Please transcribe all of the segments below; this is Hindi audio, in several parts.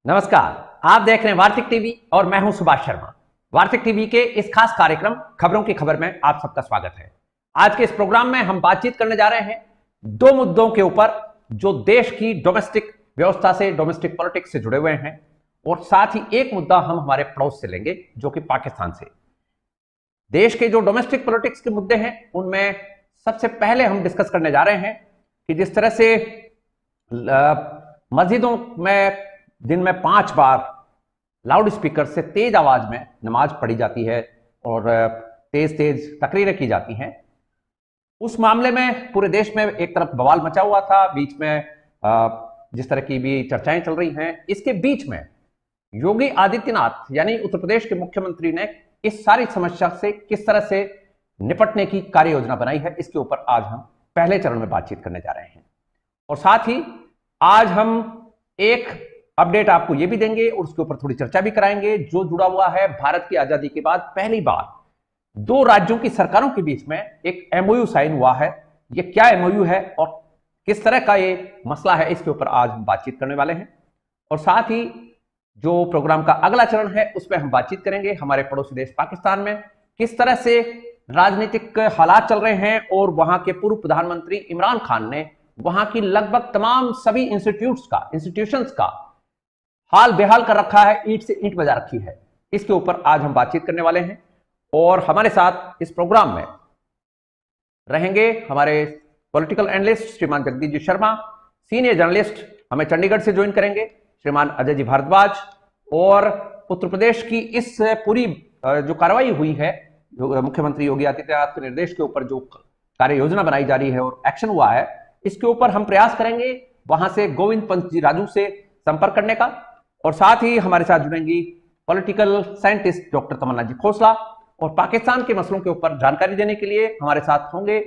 नमस्कार, आप देख रहे हैं वार्तिक टीवी और मैं हूं सुभाष शर्मा। वार्तिक टीवी के इस खास कार्यक्रम खबरों की खबर में आप सबका स्वागत है। आज के इस प्रोग्राम में हम बातचीत करने जा रहे हैं दो मुद्दों के ऊपर जो देश की डोमेस्टिक व्यवस्था से, डोमेस्टिक पॉलिटिक्स से जुड़े हुए हैं, और साथ ही एक मुद्दा हम हमारे पड़ोस से लेंगे जो कि पाकिस्तान से। देश के जो डोमेस्टिक पॉलिटिक्स के मुद्दे हैं उनमें सबसे पहले हम डिस्कस करने जा रहे हैं कि जिस तरह से मस्जिदों में दिन में 5 बार लाउड स्पीकर से तेज आवाज में नमाज पढ़ी जाती है और तेज तेज तकरीरें की जाती हैं। उस मामले में पूरे देश में एक तरफ बवाल मचा हुआ था, बीच में जिस तरह की भी चर्चाएं चल रही हैं, इसके बीच में योगी आदित्यनाथ यानी उत्तर प्रदेश के मुख्यमंत्री ने इस सारी समस्या से किस तरह से निपटने की कार्य योजना बनाई है, इसके ऊपर आज हम पहले चरण में बातचीत करने जा रहे हैं। और साथ ही आज हम एक अपडेट आपको यह भी देंगे और उसके ऊपर थोड़ी चर्चा भी कराएंगे जो जुड़ा हुआ है भारत की आजादी के बाद पहली बार 2 राज्यों की सरकारों के बीच में एक एमओयू साइन हुआ है। यह क्या एमओयू है और किस तरह का ये मसला है, इसके ऊपर आज हम बातचीत करने वाले हैं। और साथ ही जो प्रोग्राम का अगला चरण है उसमें हम बातचीत करेंगे हमारे पड़ोसी देश पाकिस्तान में किस तरह से राजनीतिक हालात चल रहे हैं और वहां के पूर्व प्रधानमंत्री इमरान खान ने वहां की लगभग तमाम सभी इंस्टीट्यूशंस का हाल बेहाल कर रखा है, ईंट से ईंट बजा रखी है। इसके ऊपर आज हम बातचीत करने वाले हैं। और हमारे साथ इस प्रोग्राम में रहेंगे हमारे पॉलिटिकल एनालिस्ट श्रीमान जगदीश जी शर्मा, सीनियर जर्नलिस्ट हमें चंडीगढ़ से ज्वाइन करेंगे श्रीमान अजय जी भारद्वाज, और उत्तर प्रदेश की इस पूरी जो कार्रवाई हुई है मुख्यमंत्री योगी आदित्यनाथ के निर्देश के ऊपर जो कार्य योजना बनाई जा रही है और एक्शन हुआ है, इसके ऊपर हम प्रयास करेंगे वहां से गोविंद पंत जी राजू से संपर्क करने का। और साथ ही हमारे साथ जुड़ेंगी पॉलिटिकल साइंटिस्ट डॉक्टर तमन्ना जी खोसला, और पाकिस्तान के मसलों के ऊपर जानकारी देने के लिए हमारे साथ होंगे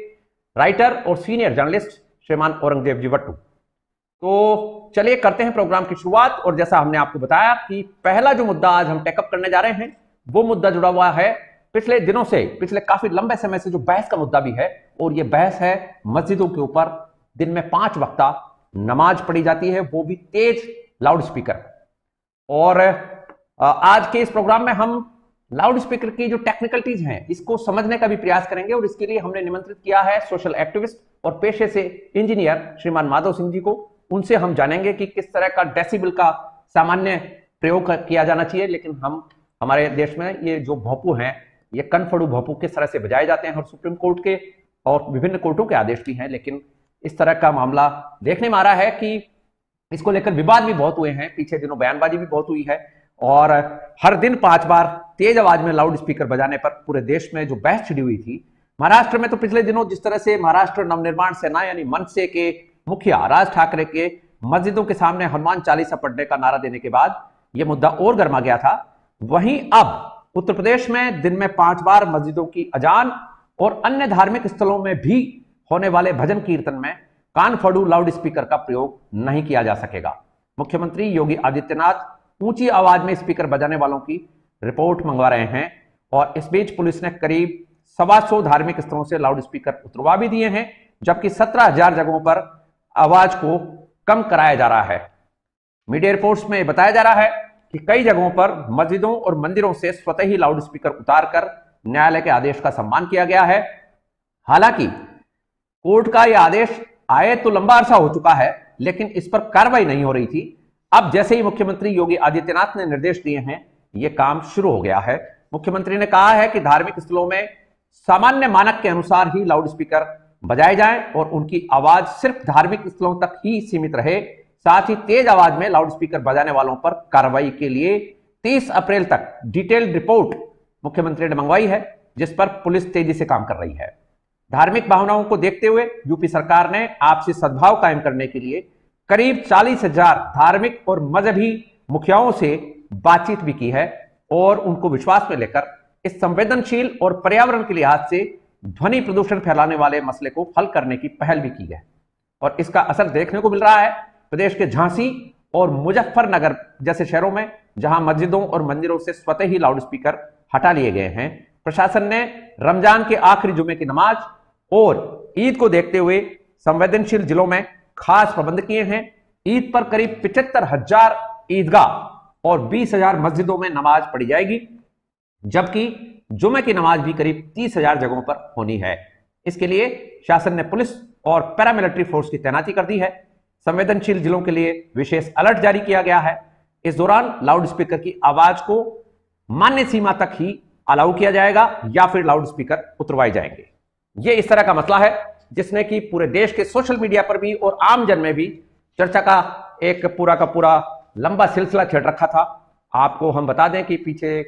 राइटर और सीनियर जर्नलिस्ट श्रीमान औरंगजेब जी वट्टू। तो चलिए करते हैं प्रोग्राम की शुरुआत। और जैसा हमने आपको बताया कि पहला जो मुद्दा आज हम टेकअप करने जा रहे हैं वो मुद्दा जुड़ा हुआ है पिछले दिनों से, पिछले काफी लंबे समय से जो बहस का मुद्दा भी है, और ये बहस है मस्जिदों के ऊपर दिन में 5 वक्ता नमाज पढ़ी जाती है, वो भी तेज लाउड स्पीकर। और आज के इस प्रोग्राम में हम लाउड स्पीकर की जो टेक्निकलिटीज हैं इसको समझने का भी प्रयास करेंगे, और इसके लिए हमने निमंत्रित किया है सोशल एक्टिविस्ट और पेशे से इंजीनियर श्रीमान माधव सिंह जी को। उनसे हम जानेंगे कि किस तरह का डेसिबल का सामान्य प्रयोग किया जाना चाहिए, लेकिन हम हमारे देश में ये जो भोंपू हैं, ये कनफड़ू भोंपू किस तरह से बजाए जाते हैं, और सुप्रीम कोर्ट के और विभिन्न कोर्टों के आदेश भी हैं, लेकिन इस तरह का मामला देखने में आ रहा है कि इसको लेकर विवाद भी बहुत हुए हैं, पीछे दिनों बयानबाजी भी बहुत हुई है, और हर दिन 5 बार तेज आवाज में लाउड स्पीकर बजाने पर पूरे देश में जो बहस छिड़ी हुई थी। महाराष्ट्र में तो पिछले दिनों जिस तरह से महाराष्ट्र नवनिर्माण सेना यानी मनसे के मुखिया राज ठाकरे के मस्जिदों के सामने हनुमान चालीसा पढ़ने का नारा देने के बाद यह मुद्दा और गर्मा गया था, वहीं अब उत्तर प्रदेश में दिन में 5 बार मस्जिदों की अजान और अन्य धार्मिक स्थलों में भी होने वाले भजन कीर्तन में कानफड़ू लाउड स्पीकर का प्रयोग नहीं किया जा सकेगा। मुख्यमंत्री योगी आदित्यनाथ ऊंची आवाज में स्पीकर बजाने वालों की रिपोर्ट मंगवा रहे हैं, और इस बीच पुलिस ने करीब 125 धार्मिक स्थलों से लाउड स्पीकर उतरवा भी दिए हैं, जबकि 17,000 जगहों पर आवाज को कम कराया जा रहा है। मीडिया रिपोर्ट्स में बताया जा रहा है कि कई जगहों पर मस्जिदों और मंदिरों से स्वतः ही लाउड स्पीकर उतारकर न्यायालय के आदेश का सम्मान किया गया है। हालांकि कोर्ट का यह आदेश आए तो लंबा अरसा हो चुका है, लेकिन इस पर कार्रवाई नहीं हो रही थी। अब जैसे ही मुख्यमंत्री योगी आदित्यनाथ ने निर्देश दिए हैं, यह काम शुरू हो गया है। मुख्यमंत्री ने कहा है कि धार्मिक स्थलों में सामान्य मानक के अनुसार ही लाउड स्पीकर बजाए जाएं और उनकी आवाज सिर्फ धार्मिक स्थलों तक ही सीमित रहे। साथ ही तेज आवाज में लाउड स्पीकर बजाने वालों पर कार्रवाई के लिए 30 अप्रैल तक डिटेल्ड रिपोर्ट मुख्यमंत्री ने मंगवाई है, जिस पर पुलिस तेजी से काम कर रही है। धार्मिक भावनाओं को देखते हुए यूपी सरकार ने आपसी सद्भाव कायम करने के लिए करीब 40,000 धार्मिक और मजहबी मुखियाओं से बातचीत भी की है, और उनको विश्वास में लेकर इस संवेदनशील और पर्यावरण के लिहाज से ध्वनि प्रदूषण फैलाने वाले मसले को हल करने की पहल भी की है। और इसका असर देखने को मिल रहा है प्रदेश के झांसी और मुजफ्फरनगर जैसे शहरों में, जहां मस्जिदों और मंदिरों से स्वतः ही लाउड स्पीकर हटा लिए गए हैं। प्रशासन ने रमजान के आखिरी जुमे की नमाज और ईद को देखते हुए संवेदनशील जिलों में खास प्रबंध किए हैं। ईद पर करीब 75,000 ईदगाह और 20,000 मस्जिदों में नमाज पढ़ी जाएगी, जबकि जुमे की नमाज भी करीब 30,000 जगहों पर होनी है। इसके लिए शासन ने पुलिस और पैरामिलिट्री फोर्स की तैनाती कर दी है। संवेदनशील जिलों के लिए विशेष अलर्ट जारी किया गया है। इस दौरान लाउड स्पीकर की आवाज को मान्य सीमा तक ही अलाउ किया जाएगा या फिर लाउड स्पीकर उतरवाए जाएंगे। यह इस तरह का मसला है जिसने कि पूरे देश के सोशल मीडिया पर भी और आम जन में भी चर्चा का एक पूरा का पूरा लंबा सिलसिला छेड़ रखा था। आपको हम बता दें कि पीछे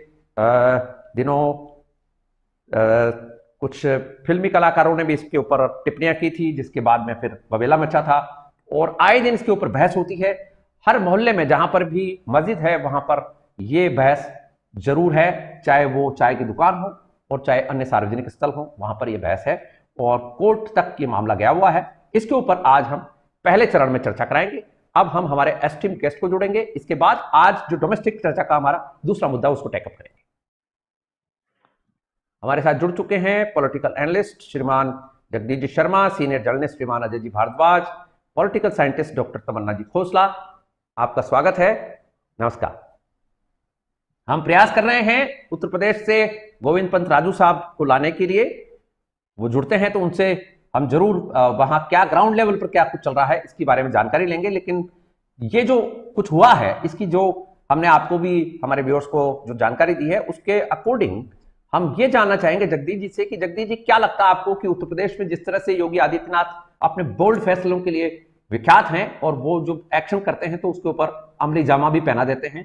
दिनों कुछ फिल्मी कलाकारों ने भी इसके ऊपर टिप्पणियां की थी, जिसके बाद में फिर बवेला मचा था और आए दिन इसके ऊपर बहस होती है। हर मोहल्ले में जहां पर भी मस्जिद है वहां पर यह बहस जरूर है, चाहे वो चाय की दुकान हो और चाहे अन्य सार्वजनिक स्थल हो, वहां पर यह बहस है और कोर्ट तक ये मामला गया हुआ है। इसके ऊपर आज हम पहले चरण में चर्चा कराएंगे। अब हम हमारे एस्टीम गेस्ट को जोड़ेंगे। इसके बाद आज जो डोमेस्टिक चर्चा का हमारा दूसरा मुद्दा उसको टेकअप करेंगे। हमारे साथ जुड़ चुके हैं पॉलिटिकल एनालिस्ट श्रीमान जगदीश जी शर्मा, सीनियर जर्नलिस्ट श्रीमान Ajay ji Bhardwaj, political scientist doctor तमन्ना जी खोसला। आपका स्वागत है, नमस्कार। हम प्रयास कर रहे हैं उत्तर प्रदेश से गोविंद पंत राजू साहब को लाने के लिए। वो जुड़ते हैं तो उनसे हम जरूर वहां क्या ग्राउंड लेवल पर क्या कुछ चल रहा है इसके बारे में जानकारी लेंगे। लेकिन ये जो कुछ हुआ है इसकी जो हमने आपको भी हमारे व्यूअर्स को जो जानकारी दी है उसके अकॉर्डिंग हम ये जानना चाहेंगे जगदीश जी से कि जगदीश जी क्या लगता है आपको कि उत्तर प्रदेश में जिस तरह से योगी आदित्यनाथ अपने बोल्ड फैसलों के लिए विख्यात हैं और वो जो एक्शन करते हैं तो उसके ऊपर अमली जामा भी पहना देते हैं,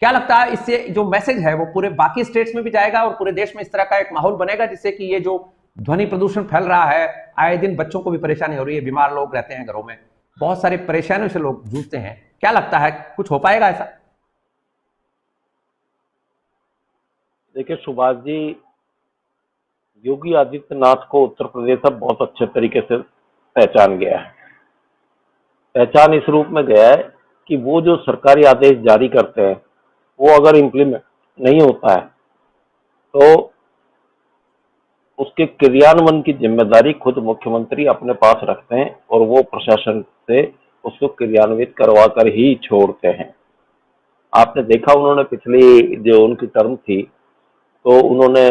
क्या लगता है इससे जो मैसेज है वो पूरे बाकी स्टेट्स में भी जाएगा और पूरे देश में इस तरह का एक माहौल बनेगा जिससे कि ये जो ध्वनि प्रदूषण फैल रहा है, आए दिन बच्चों को भी परेशानी हो रही है, बीमार लोग रहते हैं घरों में, बहुत सारी परेशानियों से लोग जूझते हैं, क्या लगता है कुछ हो पाएगा ऐसा? देखिए सुभाष जी, योगी आदित्यनाथ को उत्तर प्रदेश अब बहुत अच्छे तरीके से पहचान गया है। पहचान इस रूप में गया है कि वो जो सरकारी आदेश जारी करते हैं वो अगर इम्प्लीमेंट नहीं होता है तो उसके क्रियान्वयन की जिम्मेदारी खुद मुख्यमंत्री अपने पास रखते हैं और वो प्रशासन से उसको क्रियान्वित करवा कर ही छोड़ते हैं। आपने देखा उन्होंने पिछली जो उनकी टर्म थी तो उन्होंने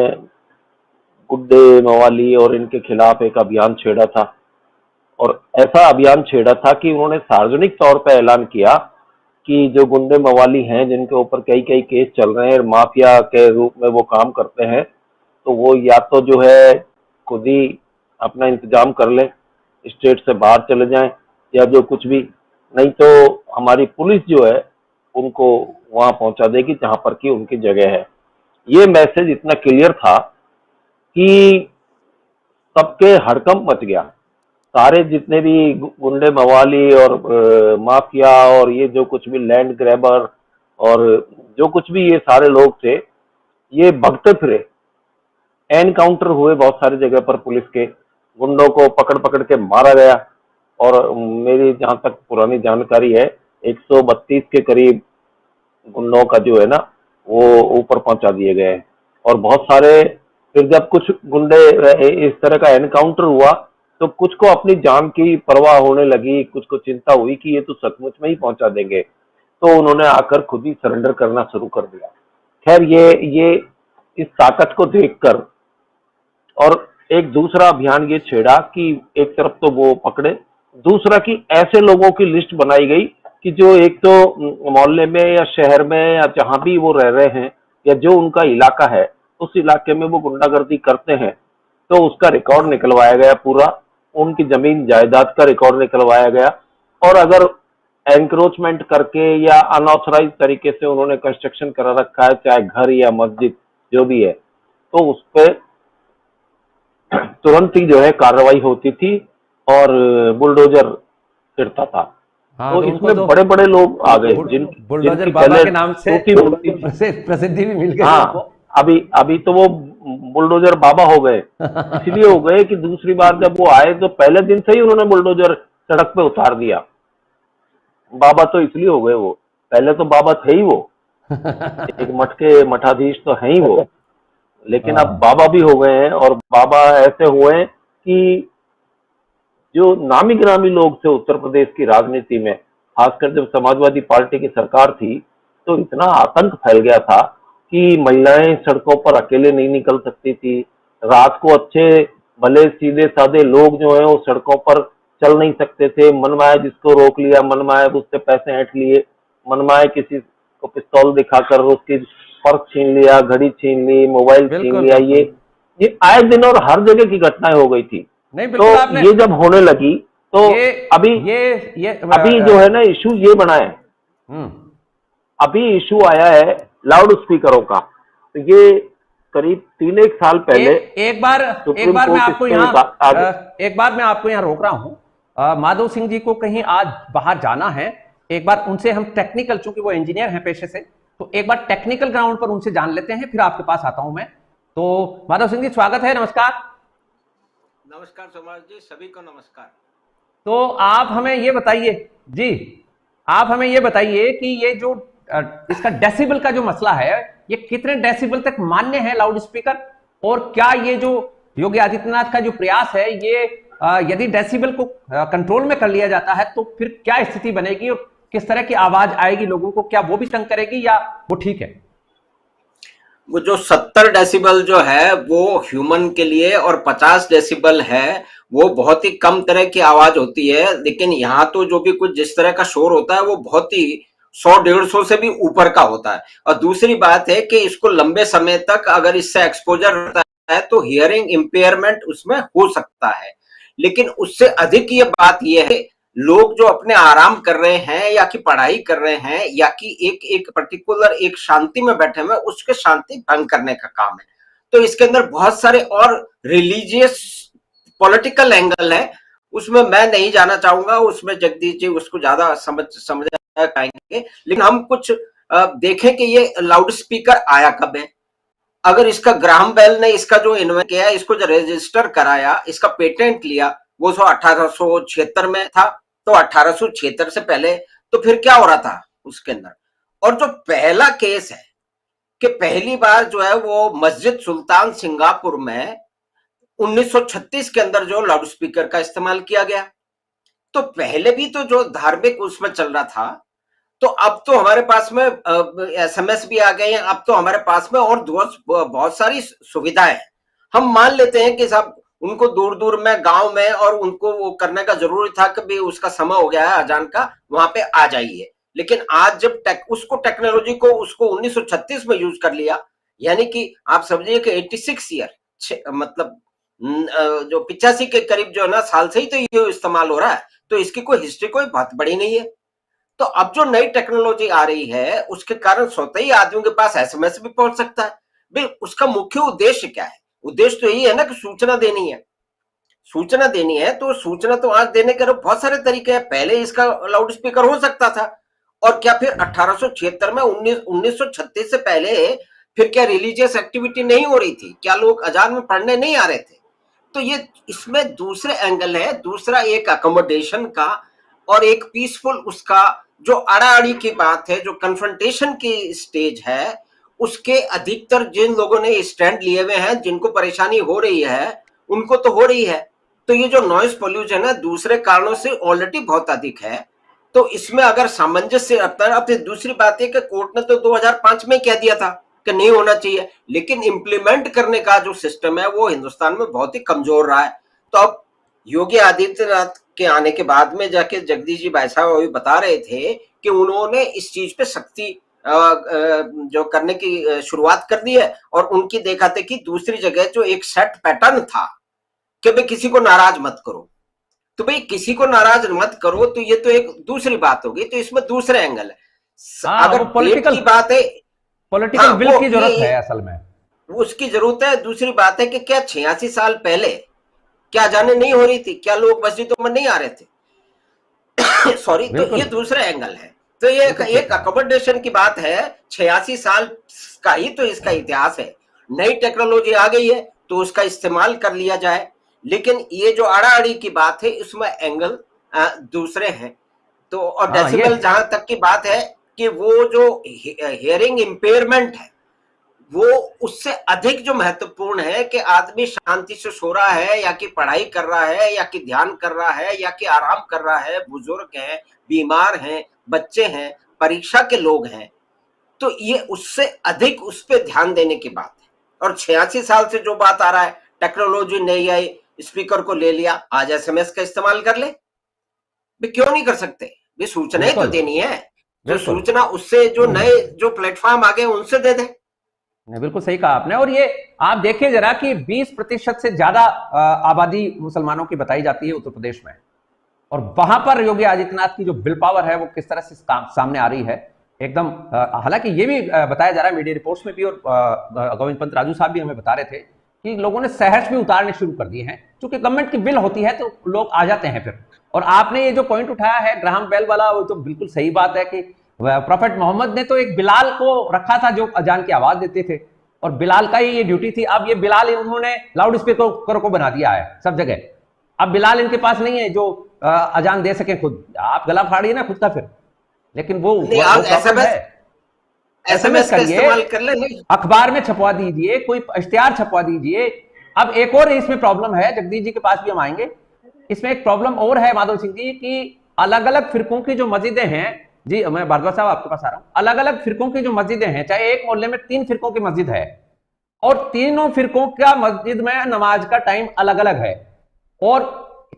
गुड्डे मवाली और इनके खिलाफ एक अभियान छेड़ा था और ऐसा अभियान छेड़ा था कि उन्होंने सार्वजनिक तौर पर ऐलान किया कि जो गुंडे मवाली हैं जिनके ऊपर कई कई केस चल रहे हैं, माफिया के रूप में वो काम करते हैं, तो वो या तो जो है खुद ही अपना इंतजाम कर लें, स्टेट से बाहर चले जाएं या जो कुछ भी, नहीं तो हमारी पुलिस जो है उनको वहां पहुंचा देगी जहां पर कि उनकी जगह है। ये मैसेज इतना क्लियर था कि सबके हड़कंप मच गया। सारे जितने भी गुंडे मवाली और माफिया और ये जो कुछ भी लैंड ग्रैबर और जो कुछ भी ये सारे लोग थे, ये भगते फिरे। एनकाउंटर हुए बहुत सारी जगह पर, पुलिस के गुंडों को पकड़ पकड़ के मारा गया और मेरी जहां तक पुरानी जानकारी है 132 के करीब गुंडों का जो है ना वो ऊपर पहुंचा दिए गए और बहुत सारे, फिर जब कुछ गुंडे इस तरह का एनकाउंटर हुआ तो कुछ को अपनी जान की परवाह होने लगी, कुछ को चिंता हुई कि ये तो सचमुच में ही पहुंचा देंगे, तो उन्होंने आकर खुद ही सरेंडर करना शुरू कर दिया। खैर ये इस ताकत को देखकर और एक दूसरा अभियान ये छेड़ा कि एक तरफ तो वो पकड़े, दूसरा कि ऐसे लोगों की लिस्ट बनाई गई कि जो एक तो मोहल्ले में या शहर में या जहां भी वो रह रहे हैं या जो उनका इलाका है उस इलाके में वो गुंडागर्दी करते हैं, तो उसका रिकॉर्ड निकलवाया गया पूरा, उनकी जमीन जायदाद का रिकॉर्ड निकलवाया गया और अगर एनक्रोचमेंट करके या अनऑथराइज तरीके से उन्होंने कंस्ट्रक्शन करा रखा है, चाहे घर या मस्जिद जो भी है, तो उस पर तुरंत ही जो है कार्रवाई होती थी और बुलडोजर गिरता था। हाँ, तो इसमें तो बड़े बड़े लोग आ गए बुलडोजर बाबा के नाम से प्रसिद्धि भी मिल गई। हाँ, अभी तो वो बुलडोजर बाबा हो गए। इसलिए हो गए कि दूसरी बार जब वो आए तो पहले दिन से ही उन्होंने बुलडोजर सड़क पे उतार दिया। बाबा तो इसलिए हो गए, वो पहले तो बाबा थे ही, वो एक मठ के मठाधीश तो है ही वो, लेकिन अब बाबा भी हो गए हैं और बाबा ऐसे हुए कि जो नामी गिरामी लोग थे उत्तर प्रदेश की राजनीति में खासकर जब समाजवादी पार्टी की सरकार थी, तो इतना आतंक फैल गया था कि महिलाएं सड़कों पर अकेले नहीं निकल सकती थी। रात को अच्छे भले सीधे साधे लोग जो हैं वो सड़कों पर चल नहीं सकते थे। मनमाए जिसको रोक लिया, मनमाए उससे पैसे ऐंठ लिए, मनमाए किसी को पिस्तौल दिखाकर उसकी पर्स छीन लिया, घड़ी छीन ली, मोबाइल छीन बिल्कुल लिया। बिल्कुल। ये आए दिन और हर जगह की घटनाएं हो गई थी। नहीं, तो बिल्कुल आपने ये जब होने लगी तो ये अभी ये अभी जो है ना इशू ये बना है, हम्म। अभी इशू आया है लाउड स्पीकरों का। तो ये करीब 3 एक साल पहले एक बार एक सुप्रीम बार मैं कोर्ट आपको इसके यहाँ आगे। एक बार मैं आपको यहाँ रोक रहा हूँ। माधव सिंह जी को कहीं आज बाहर जाना है। एक बार उनसे हम टेक्निकल, चूंकि वो इंजीनियर हैं पेशे से, तो एक बार टेक्निकल ग्राउंड पर उनसे जान लेते हैं, फिर आपके पास आता हूं मैं। तो माधव सिंह जी, स्वागत है, नमस्कार। नमस्कार सोमराज जी, सभी को नमस्कार। तो आप हमें ये बताइए जी, आप हमें ये बताइए कि ये जो इसका डेसिबल का जो मसला है, ये कितने डेसिबल तक मान्य है लाउड स्पीकर, और क्या ये जो योगी आदित्यनाथ का जो प्रयास है, ये यदि डेसिबल को कंट्रोल में कर लिया जाता है तो फिर क्या स्थिति बनेगी और किस तरह की आवाज आएगी लोगों को? क्या वो भी तंग करेगी या वो ठीक है? वो जो 70 डेसिबल जो है वो ह्यूमन के लिए, और 50 डेसिबल है वो बहुत ही कम तरह की आवाज होती है। लेकिन यहाँ तो जो भी कुछ जिस तरह का शोर होता है वो बहुत ही 100-150 से भी ऊपर का होता है। और दूसरी बात है कि इसको लंबे समय तक अगर इससे एक्सपोजर रहता है तो हियरिंग इम्पेयरमेंट उसमें हो सकता है। लेकिन उससे अधिक ये बात ये है, लोग जो अपने आराम कर रहे हैं या कि पढ़ाई कर रहे हैं या कि एक एक पर्टिकुलर एक शांति में बैठे हुए, उसके शांति भंग करने का काम है। तो इसके अंदर बहुत सारे और रिलीजियस पॉलिटिकल एंगल है, उसमें मैं नहीं जाना चाहूंगा, उसमें जगदीश जी उसको ज्यादा समझ पाएंगे। लेकिन हम कुछ देखें कि ये लाउड स्पीकर आया कब है। अगर इसका ग्राहम बेल ने इसका जो इन्वेंट किया, इसको जो रजिस्टर कराया, इसका पेटेंट लिया, वो 1876 में था। तो 1876 से पहले तो फिर क्या हो रहा था उसके अंदर। और जो पहला केस है कि पहली बार जो है वो मस्जिद सुल्तान सिंगापुर में 1936 के अंदर जो लाउड स्पीकर का इस्तेमाल किया गया। तो पहले भी तो जो धार्मिक उसमें चल रहा था, तो अब तो हमारे पास में एसएमएस भी आ गए हैं, अब तो हमारे पास में और बहुत सारी सुविधाएं। हम मान लेते हैं कि साहब उनको दूर दूर में गांव में और उनको वो करने का जरूरी था कि भी उसका समय हो गया है अजान का, वहां पे आ जाइए। लेकिन आज जब उसको टेक्नोलॉजी को उसको 1936 में यूज कर लिया, यानी कि आप समझिए कि 86 ईयर, मतलब जो 85 के करीब जो है ना साल से ही तो ये इस्तेमाल हो रहा है। तो इसकी कोई हिस्ट्री कोई बहुत बड़ी नहीं है। तो अब जो नई टेक्नोलॉजी आ रही है उसके कारण स्वतः ही आदमियों के पास एसएमएस भी पहुंच सकता है। भाई उसका मुख्य उद्देश्य क्या है? उद्देश्य तो यही है ना कि सूचना देनी है। सूचना देनी है तो सूचना तो आज देने के बहुत सारे तरीके हैं। पहले इसका लाउड स्पीकर हो सकता था, और क्या फिर 1876 में 1936 से पहले फिर क्या रिलीजियस एक्टिविटी नहीं हो रही थी? क्या लोग अजान में पढ़ने नहीं आ रहे थे? तो ये इसमें दूसरे एंगल है, दूसरा एक अकोमोडेशन का और एक पीसफुल उसका जो अड़ाअड़ी की बात है, जो कन्फ्रंटेशन की स्टेज है, उसके अधिकतर जिन लोगों ने स्टैंड लिए हुए हैं, जिनको परेशानी हो रही है, उनको तो हो रही है। तो ये जो नॉइज पोल्यूशन है दूसरे कारणों से ऑलरेडी बहुत अधिक है। तो इसमें अगर सामंजस्य रखता है। अब दूसरी बात है कि कोर्ट ने तो 2005 में कह दिया था कि नहीं होना चाहिए, लेकिन इंप्लीमेंट करने का जो सिस्टम है वो हिंदुस्तान में बहुत ही कमजोर रहा है। तो अब योगी आदित्यनाथ के आने के बाद में जाके जगदीश जी भाई साहब अभी बता रहे थे कि उन्होंने इस चीज पे सख्ती जो करने की शुरुआत कर दी है। और उनकी देखा थे कि दूसरी जगह जो एक सेट पैटर्न था कि भाई किसी को नाराज मत करो, तो भाई किसी को नाराज मत करो, तो ये तो एक दूसरी बात होगी। तो इसमें दूसरे एंगल है। हाँ, अगर वो डेट की बात है, पॉलिटिकल हाँ विल की जरूरत है असल में, उसकी जरूरत है। दूसरी बात है कि क्या 86 साल पहले क्या जाने नहीं हो रही थी? क्या लोग मस्जिदों में नहीं आ रहे थे? सॉरी। तो ये दूसरा एंगल है। तो ये एक अकोमोडेशन की बात है। 86 साल का ही तो इसका इतिहास है। नई टेक्नोलॉजी आ गई है तो उसका इस्तेमाल कर लिया जाए। लेकिन ये जो अड़ाअड़ी की बात है इसमें एंगल दूसरे हैं। तो और डेसिबल जहां तक की बात है कि वो जो हियरिंग इम्पेयरमेंट है वो उससे अधिक जो महत्वपूर्ण है कि आदमी शांति से सो रहा है या कि पढ़ाई कर रहा है या कि ध्यान कर रहा है या कि आराम कर रहा है, बुजुर्ग हैं, बीमार हैं, बच्चे हैं, परीक्षा के लोग हैं, तो ये उससे अधिक उस पर ध्यान देने की बात है। और 86 साल से जो बात आ रहा है, टेक्नोलॉजी नहीं आई, स्पीकर को ले लिया, आज एसएमएस का इस्तेमाल कर ले, भी क्यों नहीं कर सकते? भी सूचना ही तो बिल्कुल देनी है, जो बिल्कुल। सूचना उससे जो नए जो प्लेटफॉर्म आ गए उनसे दे दे। नहीं, बिल्कुल सही कहा आपने। और ये आप देखिए जरा कि 20% से ज्यादा आबादी मुसलमानों की बताई जाती है उत्तर प्रदेश में, और वहां पर योगी आदित्यनाथ की जो विल पावर है वो किस तरह से सामने आ रही है एकदम। हालांकि ये भी बताया जा रहा है मीडिया रिपोर्ट्स में भी, और गोविंद पंत राजू साहब भी हमें बता रहे थे कि लोगों ने शहर्स भी उतारने शुरू कर दिए हैं, क्योंकि गवर्नमेंट की बिल होती है तो लोग आ जाते हैं फिर। और आपने ये जो पॉइंट उठाया है ग्राहम बेल वाला, वो तो बिल्कुल सही बात है कि प्रोफेट मोहम्मद ने तो एक बिलाल को रखा था जो अजान की आवाज देते थे, और बिलाल का ही ये ड्यूटी थी। अब ये बिलाल उन्होंने लाउड स्पीकर को बना दिया है सब जगह। अब बिलाल इनके पास नहीं है जो अजान दे सके खुद। आप गला फाड़िए ना खुद का फिर, लेकिन वो नहीं, वो आप प्रॉब्लम है। एसएमएस एसएमएस का करिए, इस्तेमाल कर ले। नहीं, अखबार में छपवा दीजिए, कोई इश्तिहार छपवा दीजिए। अब एक और इसमें प्रॉब्लम है, जगदीश जी के पास भी हम आएंगे। इसमें एक प्रॉब्लम और है माधव सिंह जी की अलग अलग फिरकों की जो मस्जिदें हैं, जी मैं भारद्वाज साहब आपके पास आ रहा हूं, अलग अलग फिरकों की जो मस्जिदें हैं, चाहे एक मोहल्ले में 3 फिरकों की मस्जिद है और तीनों फिरकों का मस्जिद में नमाज का टाइम अलग अलग है, और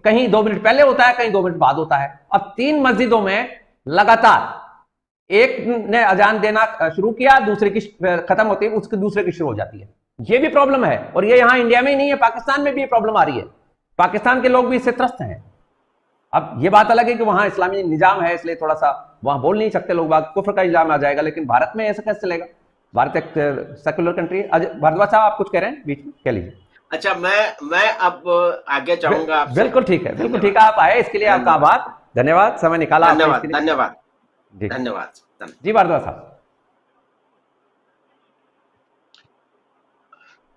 कहीं 2 मिनट पहले होता है, कहीं 2 मिनट बाद होता है। अब 3 मस्जिदों में लगातार एक ने अजान देना शुरू किया, दूसरे की खत्म होती है, उसकी दूसरे की शुरू हो जाती है। ये भी प्रॉब्लम है, और ये यहां इंडिया में ही नहीं है, पाकिस्तान में भी ये प्रॉब्लम आ रही है। पाकिस्तान के लोग भी इससे त्रस्त हैं। अब ये बात अलग है कि वहां इस्लामी निजाम है, इसलिए थोड़ा सा वहां बोल नहीं सकते लोग, कुफ्र का इल्जाम आ जाएगा, लेकिन भारत में ऐसा कैसे चलेगा? भारत एक सेक्युलर कंट्री है। भारद्वाज साहब आप कुछ कह रहे हैं बीच में, कह लीजिए। अच्छा, मैं अब आगे चाहूंगा आपसे। बिल्कुल ठीक है, बिल्कुल ठीक धन्यवाद। है। आप आए इसके लिए आपका धन्यवाद। आभार, धन्यवाद, समय निकाला आपने धन्यवाद। इसके लिए। धन्यवाद। जी धन्यवाद। जी भारद्वाज साहब।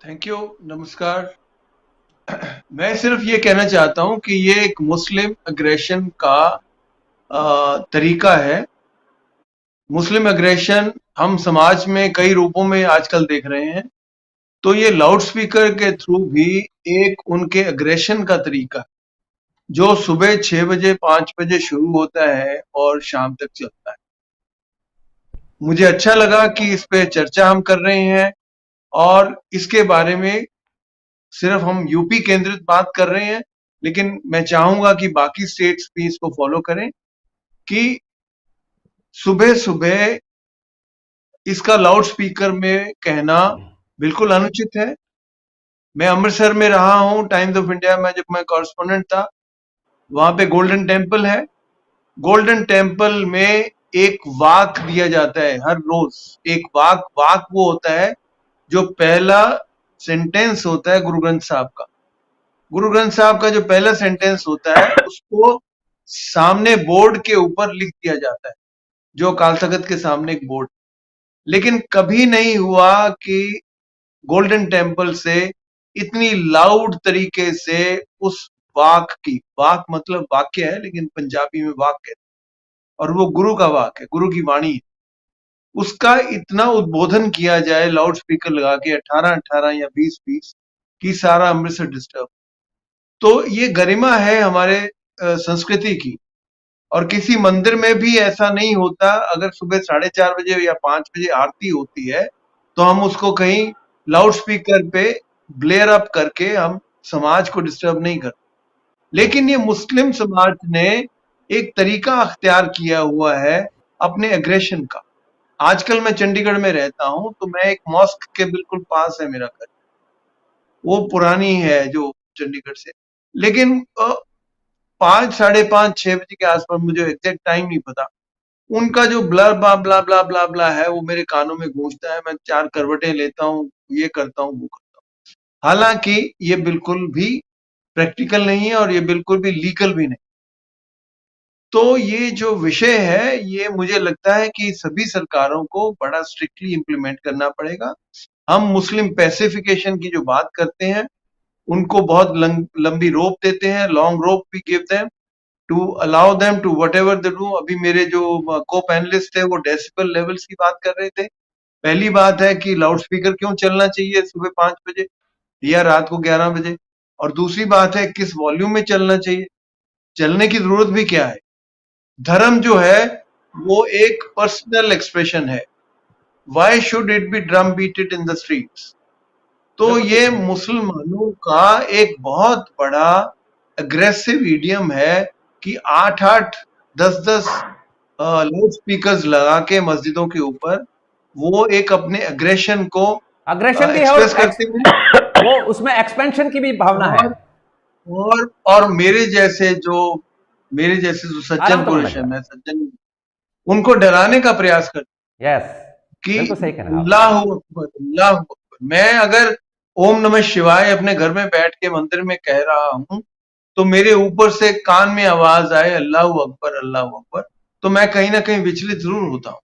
Thank you. नमस्कार। मैं सिर्फ ये कहना चाहता हूं कि ये एक मुस्लिम अग्रेशन का तरीका है। मुस्लिम अग्रेशन हम समाज में कई रूपों में आजकल देख रहे हैं, तो ये लाउड स्पीकर के थ्रू भी एक उनके अग्रेशन का तरीका, जो सुबह 6 बजे 5 बजे शुरू होता है और शाम तक चलता है। मुझे अच्छा लगा कि इस पे चर्चा हम कर रहे हैं, और इसके बारे में सिर्फ हम यूपी केंद्रित बात कर रहे हैं, लेकिन मैं चाहूंगा कि बाकी स्टेट्स भी इसको फॉलो करें कि सुबह सुबह इसका लाउड स्पीकर में कहना बिल्कुल अनुचित है। मैं अमृतसर में रहा हूं टाइम्स ऑफ इंडिया में, जब मैं कॉरेस्पोंडेंट था। वहां पे गोल्डन टेम्पल है। गोल्डन टेम्पल में एक वाक दिया जाता है हर रोज। एक वाक वाक वो होता है जो पहला सेंटेंस होता है गुरु ग्रंथ साहब का। गुरु ग्रंथ साहब का जो पहला सेंटेंस होता है उसको सामने बोर्ड के ऊपर लिख दिया जाता है, जो अकाल तख्त के सामने एक बोर्ड। लेकिन कभी नहीं हुआ कि गोल्डन टेम्पल से इतनी लाउड तरीके से उस वाक की, वाक मतलब वाक्य है लेकिन पंजाबी में वाक कहते हैं, और वो गुरु का वाक है, गुरु की वाणी है, उसका इतना उद्बोधन किया जाए लाउड स्पीकर लगा के 18-18 या 20-20 की सारा अमृतसर डिस्टर्ब। तो ये गरिमा है हमारे संस्कृति की। और किसी मंदिर में भी ऐसा नहीं होता। अगर सुबह 4:30 बजे या 5 बजे आरती होती है तो हम उसको कहीं लाउड स्पीकर पे ब्लेयर अप करके हम समाज को डिस्टर्ब नहीं करते। लेकिन ये मुस्लिम समाज ने एक तरीका अख्तियार किया हुआ है अपने एग्रेशन का। आजकल मैं चंडीगढ़ में रहता हूं, तो मैं एक मॉस्क के बिल्कुल पास है मेरा घर। वो पुरानी है जो चंडीगढ़ से, लेकिन 5, 5:30, 6 बजे के आसपास, मुझे एग्जैक्ट टाइम नहीं पता, उनका जो ब्ला ब्ला ब्ला ब्ला ब्ला ब्ला है वो मेरे कानों में गूंजता है। मैं 4 करवटें लेता हूँ, ये करता हूँ, वो करता हूँ। हालांकि ये बिल्कुल भी प्रैक्टिकल नहीं है और ये बिल्कुल भी लीगल भी नहीं। तो ये जो विषय है, ये मुझे लगता है कि सभी सरकारों को बड़ा स्ट्रिक्टली इम्प्लीमेंट करना पड़ेगा। हम मुस्लिम पैसिफिकेशन की जो बात करते हैं, उनको बहुत लंबी रोप देते हैं, long rope we give them to allow them to whatever they do. अभी मेरे जो को पैनलिस्ट थे वो डेसिबल लेवल्स की बात कर रहे थे। पहली बात है कि लाउड स्पीकर क्यों चलना चाहिए सुबह 5 बजे या रात को 11 बजे, और दूसरी बात है किस वॉल्यूम में चलना चाहिए, चलने की जरूरत भी क्या है। धर्म जो है वो एक पर्सनल एक्सप्रेशन है, why should it be drum beated in the streets. तो बिल्कुल ये ठीक है। मुसलमानों का एक बहुत बड़ा अग्रेसिव ईडियम है कि 8-8 10-10 लाउड स्पीकर्स लगा के मस्जिदों के ऊपर वो एक अपने अग्रेशन को अग्रेशन भी है एक्सप्रेस और करते हैं। वो उसमें एक्सपेंशन की भी भावना है। और मेरे जैसे जो सज्जन आराम तमन्ना पुरुष जी है, आप। मैं सज्जन, उनको डराने का प्रयास करते यस, कि बिल्कुल सही कह रहे हैं आप। अल्लाह अकबर, अल्लाह अकबर। मैं अगर ओम नमः शिवाय अपने घर में बैठ के मंदिर में कह रहा हूं तो मेरे ऊपर से कान में आवाज आए अल्लाह अकबर अल्लाह अकबर, तो मैं कहीं ना कहीं विचलित जरूर होता हूँ।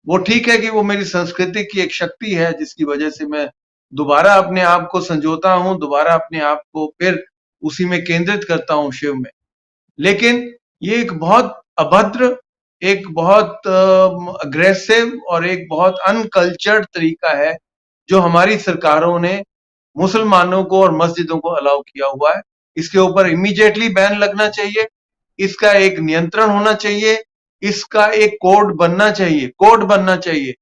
वो ठीक है कि वो मेरी संस्कृति की एक शक्ति है जिसकी वजह से मैं दोबारा अपने आप को संजोता हूँ, दोबारा अपने आप को फिर उसी में केंद्रित करता हूँ, शिव में। लेकिन ये एक बहुत अभद्र, एक बहुत अग्रेसिव और एक बहुत अनकल्चर्ड तरीका है जो हमारी सरकारों ने मुसलमानों को और मस्जिदों को अलाउ किया हुआ है। इसके ऊपर इमीडिएटली बैन लगना चाहिए, इसका एक नियंत्रण होना चाहिए, इसका एक कोड बनना चाहिए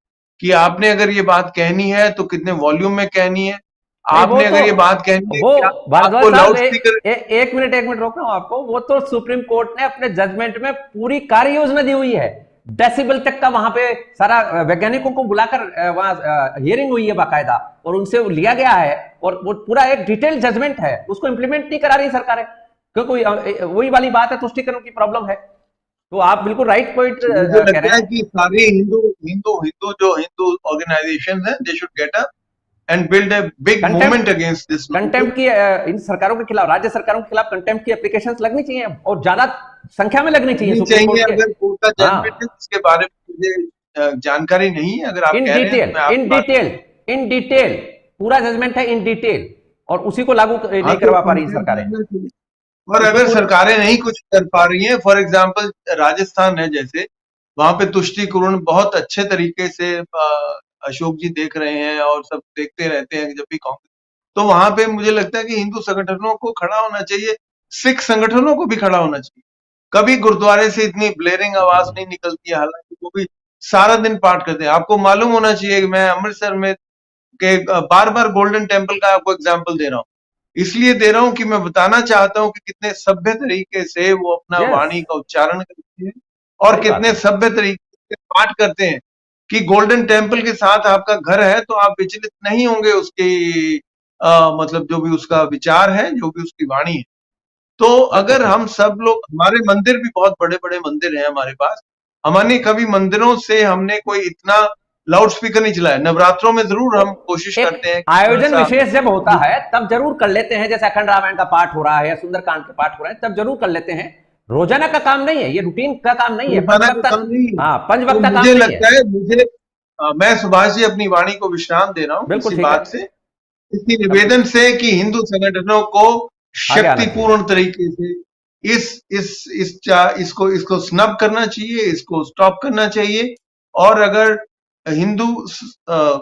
कि आपने अगर ये बात कहनी है तो कितने वॉल्यूम में कहनी है, नहीं वो आपने तो, अगर ये बात कहनी है वो कि भारद्वाज आपको साहब लाउड स्पीकर। एक मिनट रोक रहा हूं आपको। वो तो सुप्रीम कोर्ट ने अपने जजमेंट में पूरी कार्य योजना दी हुई है, डेसिबल तक का वहां पे सारा वैज्ञानिकों को बुलाकर वहां हियरिंग हुई है बाकायदा, और उनसे वो लिया गया है, और वो पूरा एक डिटेल जजमेंट है, उसको इंप्लीमेंट नहीं करा रही सरकारें, क्योंकि वही वाली बात है, तुष्टिकरण की प्रॉब्लम है। तो आप बिल्कुल राइट पॉइंट मुझे कह रहे लगता है हैं। कि सारे हिंदू ऑर्गेनाइजेशन हैं, they should get up and build a big movement contempt against this contempt की इन सरकारों के खिलाफ, राज्य सरकारों के खिलाफ कंटेम्प्ट की एप्लीकेशन लगनी चाहिए, और ज्यादा संख्या में लगनी चाहिए नहीं सुप्रीम चाहिए। कोर्ट के। अगर कोर्ट का हाँ, जजमेंट है उसके बारे में मुझे जानकारी नहीं है, अगर आप इन कह रहे हैं डिटेल तो मैं आपकी इन बात। डिटेल इन डिटेल पूरा जजमेंट है, इन डिटेल, और उसी को लागू हाँ, नहीं तो करवा पा रही कंटेम्प्ट सरकारें। लगना चाहिए। और उसको अगर पूरे, सरकारें नहीं कुछ कर पा रही हैं, फॉर एग्जांपल राजस्थान है जैसे, वहां पे तुष्टिकरण बहुत अच्छे तरीके से अशोक जी देख रहे हैं और सब देखते रहते हैं जब भी कांग्रेस, तो वहां पे मुझे लगता है कि हिंदू संगठनों को खड़ा होना चाहिए, सिख संगठनों को भी खड़ा होना चाहिए। कभी गुरुद्वारे से इतनी ब्लेरिंग आवाज नहीं निकलती है, हालांकि वो भी सारा दिन पाठ करते हैं। आपको मालूम होना चाहिए कि मैं अमृतसर में के बार बार गोल्डन टेम्पल का आपको एग्जाम्पल दे रहा हूँ, इसलिए दे रहा हूं कि मैं बताना चाहता हूं कि कितने सभ्य तरीके से वो अपना यस, वाणी का उच्चारण करते हैं और सही बात कितने है। सभ्य तरीके से पाठ करते हैं कि गोल्डन टेम्पल के साथ आपका घर है तो आप विचलित नहीं होंगे उसकी मतलब जो भी उसका विचार है, जो भी उसकी वाणी है। तो बिल्कुल अगर ठीक हम है। सब लोग, हमारे मंदिर भी बहुत बड़े बड़े मंदिर हैं हमारे पास, हमने कभी मंदिरों से हमने कोई इतना लाउड स्पीकर नहीं चलाया। नवरात्रों में जरूर वो हम कोशिश एक करते हैं कि थोड़ा आयोजन सा विशेष जब होता है तब जरूर कर लेते हैं, जैसे अखंड रामायण का पाठ हो रहा है या सुंदरकांड के पाठ हो रहे हैं, तब जरूर कर लेते हैं। रोजाना का काम नहीं है ये, रूटीन का काम नहीं है, रोजाना का पंचवक्ता। काम नहीं है। हाँ, तो पंचवक्ता काम मुझे नहीं है। लगता है, मैं सुभाष जी अपनी वाणी को विश्राम दे रहा हूँ बिल्कुल इसी ठीक है। बात से, इसी अब निवेदन से कि हिंदू संगठनों को आगे आना चाहिए। शक्तिपूर्ण तरीके से इसको इसको स्नब करना चाहिए, इसको स्टॉप करना चाहिए। और अगर हिंदू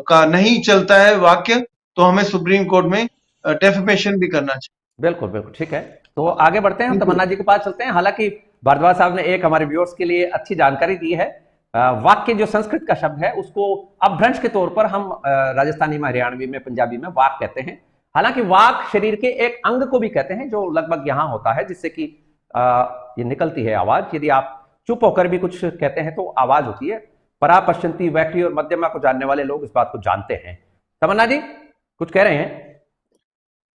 का नहीं चलता है वाक्य तो हमें सुप्रीम कोर्ट में डेफेमेशन भी करना चाहिए। बिल्कुल बिल्कुल ठीक है। तो आगे बढ़ते हैं, हम थैंक यू। तमन्ना जी के पास चलते हैं। हालांकि भारद्वाज साहब ने एक हमारे व्यूअर्स के लिए अच्छी जानकारी दी है। वाक्य जो संस्कृत का शब्द है उसको अपभ्रंश के तौर पर हम राजस्थानी में, हरियाणवी में, पंजाबी में वाक कहते हैं। हालांकि वाक शरीर के एक अंग को भी कहते हैं जो लगभग यहां होता है, जिससे कि ये निकलती है आवाज। यदि आप चुप होकर भी कुछ कहते हैं तो आवाज होती है। परा, पश्चंती, वैखरी और मध्यमा को जानने वाले लोग इस बात को जानते हैं। तमन्ना जी कुछ कह रहे हैं?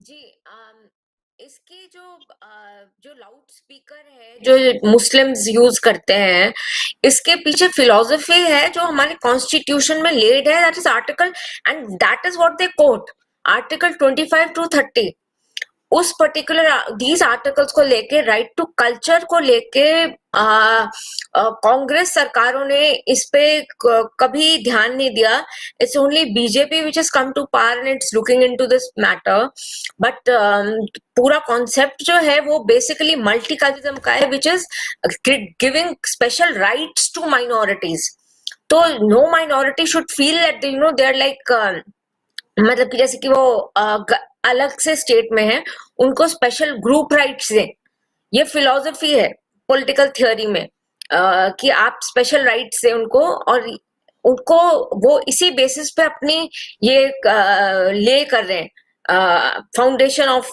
जी, इसके जो लाउड स्पीकर है जो मुस्लिम्स यूज करते हैं, इसके पीछे फिलॉसफी है जो हमारे कॉन्स्टिट्यूशन में लेड है, that is article, and that is what they quote, article 25 to 30। उस पर्टिकुलर दीज आर्टिकल्स को लेके, राइट टू कल्चर को लेके कांग्रेस सरकारों ने इस पे कभी ध्यान नहीं दिया। It's only BJP which has come to power and it's looking into this matter. But पूरा कॉन्सेप्ट जो है वो बेसिकली मल्टीकल्चरिज्म का है, which is giving special rights to minorities. तो no minority should feel that you know they are like, मतलब कि जैसे कि वो अलग से स्टेट में है, उनको स्पेशल ग्रुप राइट्स दें। ये फिलॉसफी है पॉलिटिकल थियोरी में, कि आप स्पेशल राइट्स दें उनको, और उनको वो इसी बेसिस पे अपनी ये ले कर रहे हैं foundation of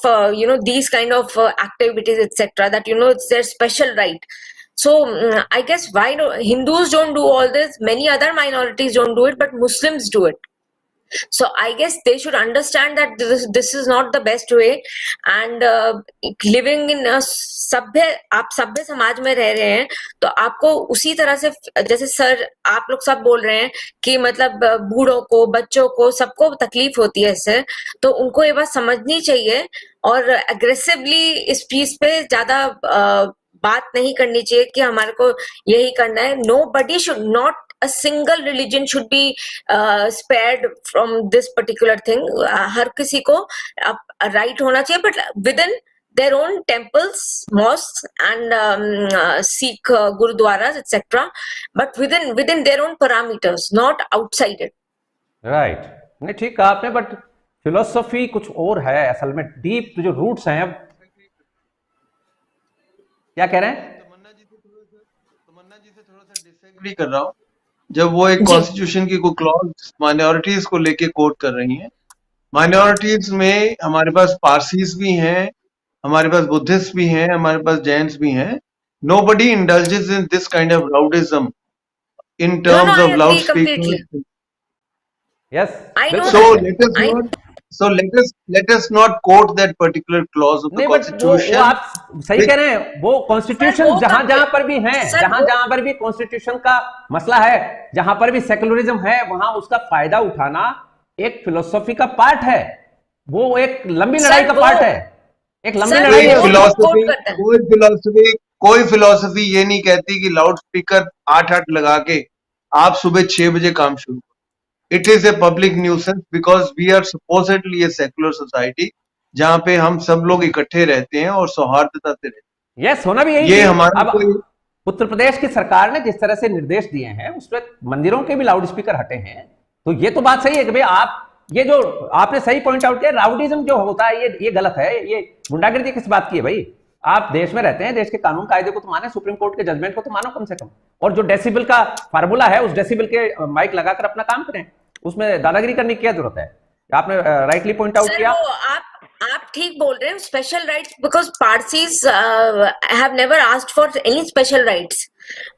these kind of activities etc, that it's their special right. So I guess why Hindus don't do all this, many other minorities don't do it, but Muslims do it. So I guess they should understand that this is not the best way, and living in a आप सभ्य समाज में रह रहे हैं, तो आपको उसी तरह से, जैसे सर आप लोग सब बोल रहे हैं कि मतलब बूढ़ों को, बच्चों को, सबको तकलीफ होती है इससे, तो उनको ये बात समझनी चाहिए और एग्रेसिवली इस चीज पे ज्यादा बात नहीं करनी चाहिए कि हमारे को यही करना है. Nobody should, not a single religion should be spared from this particular thing. हर किसी को right होना चाहिए, but within their own temples, mosques and Sikh gurudwaras etc, but within their own parameters, not outside it. Right, नहीं ठीक कहा आपने, बट फिलोसफी कुछ और है असल में, डीप जो रूट्स हैं. क्या कह रहे हैं? तमन्ना जी से थोड़ा सा डिसएग्री कर रहा हूँ. जब वो एक कॉन्स्टिट्यूशन की कोई क्लॉज माइनॉरिटीज को लेके कोट कर रही हैं, माइनॉरिटीज में हमारे पास पारसीज भी हैं, हमारे पास बुद्धिस्ट भी हैं, हमारे पास जैन्स भी हैं. Nobody indulges in this kind of rowdyism in terms of loudspeakers. Yes. I know So that. let us not quote that particular clause of the नहीं, बट वो Constitution. आप सही कह रहे हैं. वो कॉन्स्टिट्यूशन जहां जहां पर भी है, जहां पर भी कॉन्स्टिट्यूशन का मसला है, जहां पर भी सेकुलरिज्म है, वहां उसका फायदा उठाना एक फिलोसफी का पार्ट है. वो एक लंबी लड़ाई का पार्ट है, एक लंबी लड़ाई है. कोई फिलोसफी ये नहीं कहती कि लाउड स्पीकर 8-8 लगा के आप सुबह 6 बजे काम शुरू. It is a public nuisance because we are supposedly a secular society जहाँ पे हम सब लोग इकट्ठे रहते हैं और सौहार्दता से रहते हैं. यस, होना भी यही. ये हमारा अब उत्तर प्रदेश की सरकार ने जिस तरह से निर्देश दिए हैं, उसमें मंदिरों के भी लाउड स्पीकर हटे हैं, तो ये तो बात सही है कि भाई आप, ये जो आपने सही पॉइंट आउट किया, राउडिज्म जो होता है ये गलत है. ये गुंडागर्दी किस बात की है भाई? आप देश में रहते हैं, देश के कानून कायदे को तो माने, सुप्रीम कोर्ट के जजमेंट को तो मानो कम से कम, और जो डेसिबल का फार्मूला है, उस डेसिबल के माइक लगाकर अपना काम करें. उसमें दादागिरी करने की क्या जरूरत है? आपने राइटली पॉइंट आउट किया. आप ठीक बोल रहे हैं, special rights, because Parsis have never asked for any special rights.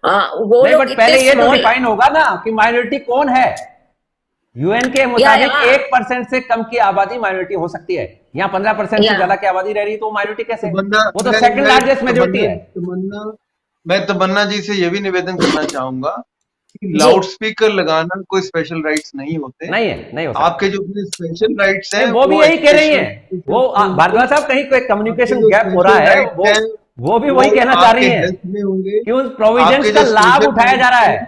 वो नहीं, बट पहले ये तो डिफाइन होगा ना कि माइनॉरिटी कौन है. यूएन के मुताबिक 1% से कम की आबादी माइनॉरिटी हो सकती है. यहाँ 15% से ज्यादा की आबादी रह रही, तो माइनॉरिटी कैसे? वो तो सेकंड लार्जेस्ट मेजॉरिटी है. मैं तमन्ना जी से ये भी निवेदन करना चाहूंगा कि लाउड स्पीकर लगाना कोई स्पेशल राइट्स नहीं होते. नहीं हो सकता. आपके जो स्पेशल राइट्स हैं वो भी यही कह रही हैं. वो भारद्वाज साहब कहीं कोई कम्युनिकेशन गैप हो रहा है, वो भी वही कहना चाह रही है कि उस प्रोविजंस का लाभ उठाया जा रहा है.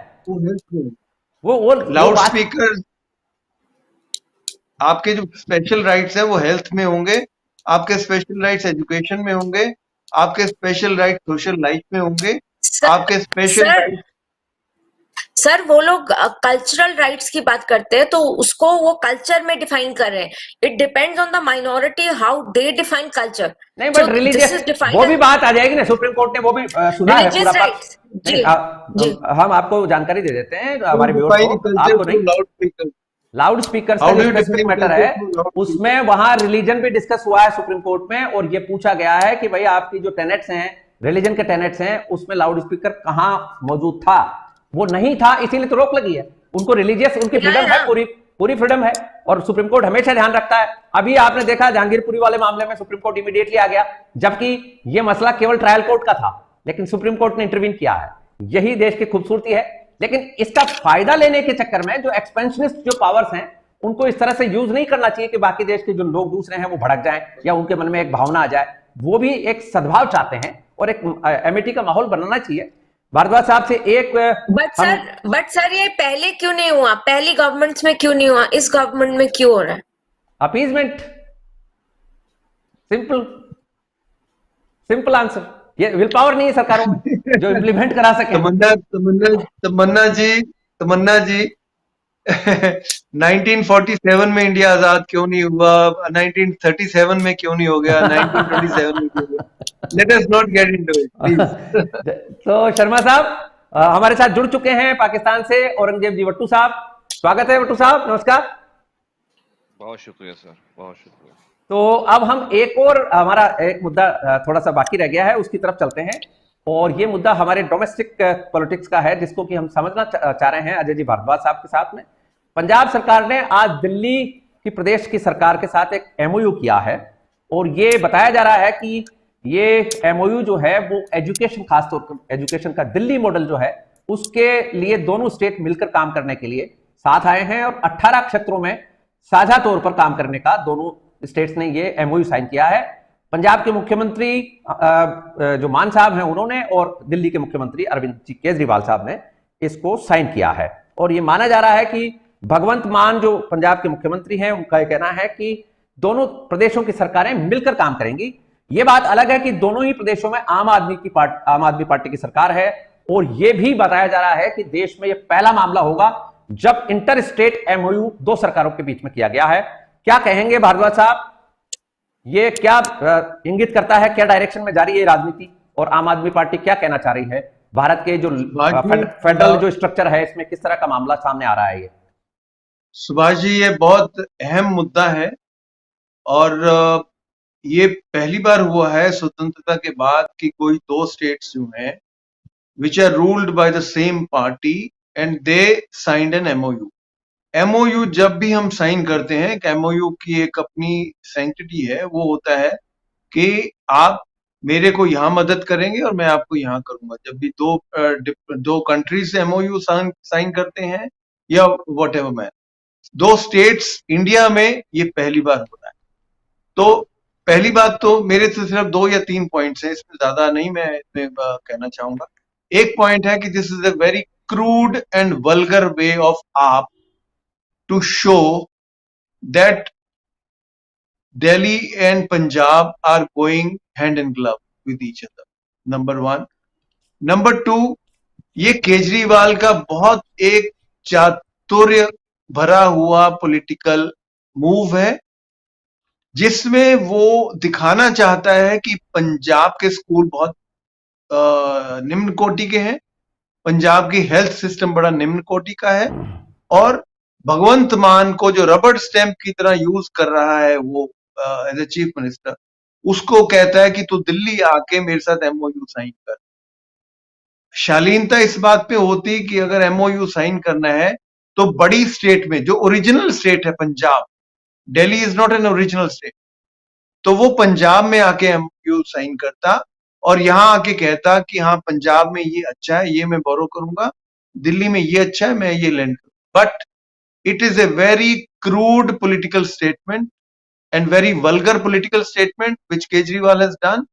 वो लाउड स्पीकर, आपके जो स्पेशल राइट्स हैं वो हेल्थ में होंगे, आपके स्पेशल राइट्स एजुकेशन में होंगे, आपके स्पेशल राइट सोशल लाइफ में होंगे, आपके स्पेशल राइट. सर वो लोग कल्चरल राइट्स की बात करते हैं, तो उसको वो कल्चर में डिफाइन कर रहे हैं. It depends on the minority how they define culture. नहीं, बट रिलीजियस वो भी बात आ जाएगी ना. सुप्रीम कोर्ट ने वो भी सुना है पूरा. हम आपको जानकारी दे देते हैं हमारे व्यूअर्स को. आपको नहीं, लाउड स्पीकर का स्पेसिफिक मैटर है, उसमें वहां रिलीजन भी डिस्कस हुआ है सुप्रीम कोर्ट में, और ये पूछा गया है कि भाई आपकी जो टेनेट्स हैं, रिलीजन के टेनेट्स हैं, उसमें लाउड स्पीकर कहां मौजूद था. वो नहीं था, इसीलिए तो रोक लगी है. उनको रिलीजियस, उनकी फ्रीडम है, पूरी फ्रीडम है, और सुप्रीम कोर्ट हमेशा ध्यान रखता है. अभी आपने देखा जहांगीरपुरी वाले मामले में सुप्रीम कोर्ट इमीडिएटली आ गया, जबकि ये मसला केवल ट्रायल कोर्ट का था, लेकिन सुप्रीम कोर्ट ने इंटरवीन किया है. यही देश की खूबसूरती है. लेकिन इसका फायदा लेने के चक्कर में जो एक्सपेंशनिस्ट जो पावर्स हैं, उनको इस तरह से यूज नहीं करना चाहिए कि बाकी देश के जो लोग दूसरे हैं वो भड़क जाएं या उनके मन में एक भावना आ जाए. वो भी एक सद्भाव चाहते हैं और एक एमिटी का माहौल बनाना चाहिए. भारद्वाज साहब से एक बट सर ये पहले क्यों नहीं हुआ? पहली गवर्नमेंट्स में क्यों नहीं हुआ? इस गवर्नमेंट में क्यों हो रहा है? अपीजमेंट. Simple answer. ये विल पावर नहीं है सरकारों में जो इम्प्लीमेंट करा सके. तमन्ना जी 1947 में इंडिया आजाद क्यों नहीं हुआ, 1937 में क्यों नहीं हो गया, 1927 में क्यों हो गया? Let us not get into it please. तो शर्मा साहब हमारे साथ जुड़ चुके हैं पाकिस्तान से औरंगजेब जी वट्टू साहब। स्वागत है वट्टू साहब, नमस्कार। बहुत शुक्रिया सर, बहुत शुक्रिया। तो अब हम एक और हमारा एक मुद्दा थोड़ा सा बाकी रह गया है, उसकी तरफ चलते हैं। और ये मुद्दा हमारे डोमेस्टिक पॉलिटिक्स का है, जिसको कि हम समझना चाह रहे हैं अजय जी भारद्वाज साहब के साथ में। पंजाब सरकार ने आज दिल्ली की प्रदेश की सरकार के साथ एक एमओयू किया है और ये बताया जा रहा है कि ये एमओयू जो है वो एजुकेशन, खासतौर पर एजुकेशन का दिल्ली मॉडल जो है उसके लिए दोनों स्टेट मिलकर काम करने के लिए साथ आए हैं और 18 क्षेत्रों में साझा तौर पर काम करने का दोनों स्टेट्स ने ये एमओयू साइन किया है। पंजाब के मुख्यमंत्री जो मान साहब हैं उन्होंने, और दिल्ली के मुख्यमंत्री अरविंद केजरीवाल साहब ने इसको साइन किया है। और ये माना जा रहा है कि भगवंत मान जो पंजाब के मुख्यमंत्री हैं उनका यह कहना है कि दोनों प्रदेशों की सरकारें मिलकर काम करेंगी। ये बात अलग है कि दोनों ही प्रदेशों में आम आदमी पार्टी की सरकार है और यह भी बताया जा रहा है कि देश में यह पहला मामला होगा जब इंटर स्टेट एमओयू दो सरकारों के बीच में किया गया है। क्या कहेंगे भारद्वाज साहब, ये क्या इंगित करता है, क्या डायरेक्शन में जा रही है राजनीति, और आम आदमी पार्टी क्या कहना चाह रही है? भारत के जो फेडरल जो स्ट्रक्चर है इसमें किस तरह का मामला सामने आ रहा है? ये सुभाष जी, ये बहुत अहम मुद्दा है और ये पहली बार हुआ है स्वतंत्रता के बाद कि कोई दो स्टेट्स जो हैं which are ruled by the same party and they signed an MOU. MOU जब भी हम साइन करते हैं, MOU की एक अपनी सैंक्टिटी है, वो होता है कि आप मेरे को यहाँ मदद करेंगे और मैं आपको यहाँ करूंगा। जब भी दो कंट्रीज MOU साइन करते हैं या वट एवर मैन, दो स्टेट्स इंडिया में ये पहली बार हो रहा है। तो पहली बात तो मेरे से सिर्फ 2 या 3 पॉइंट्स हैं, इसमें ज्यादा नहीं मैं इसमें कहना चाहूंगा। एक पॉइंट है कि this is a very crude and vulgar way of आप to show that Delhi and Punjab are going hand in glove with each other, number 1। Number 2, ये केजरीवाल का बहुत एक चातुर्य भरा हुआ पॉलिटिकल मूव है जिसमें वो दिखाना चाहता है कि पंजाब के स्कूल बहुत निम्न कोटि के हैं, पंजाब की हेल्थ सिस्टम बड़ा निम्न कोटि का है, और भगवंत मान को जो रबड़ स्टैंप की तरह यूज कर रहा है वो एज ए चीफ मिनिस्टर, उसको कहता है कि तू दिल्ली आके मेरे साथ एमओयू साइन कर। शालीनता इस बात पे होती कि अगर एमओयू साइन करना है तो बड़ी स्टेट में, जो ओरिजिनल स्टेट है Punjab, Delhi is not an original state, तो वो पंजाब में आके एमओयू साइन करता और यहां आके कहता कि हाँ पंजाब में ये अच्छा है, ये मैं बोरो करूंगा, दिल्ली में ये अच्छा है, मैं ये लैंड करूंगा। But it is a very crude political statement and very vulgar political statement which Kejriwal has done.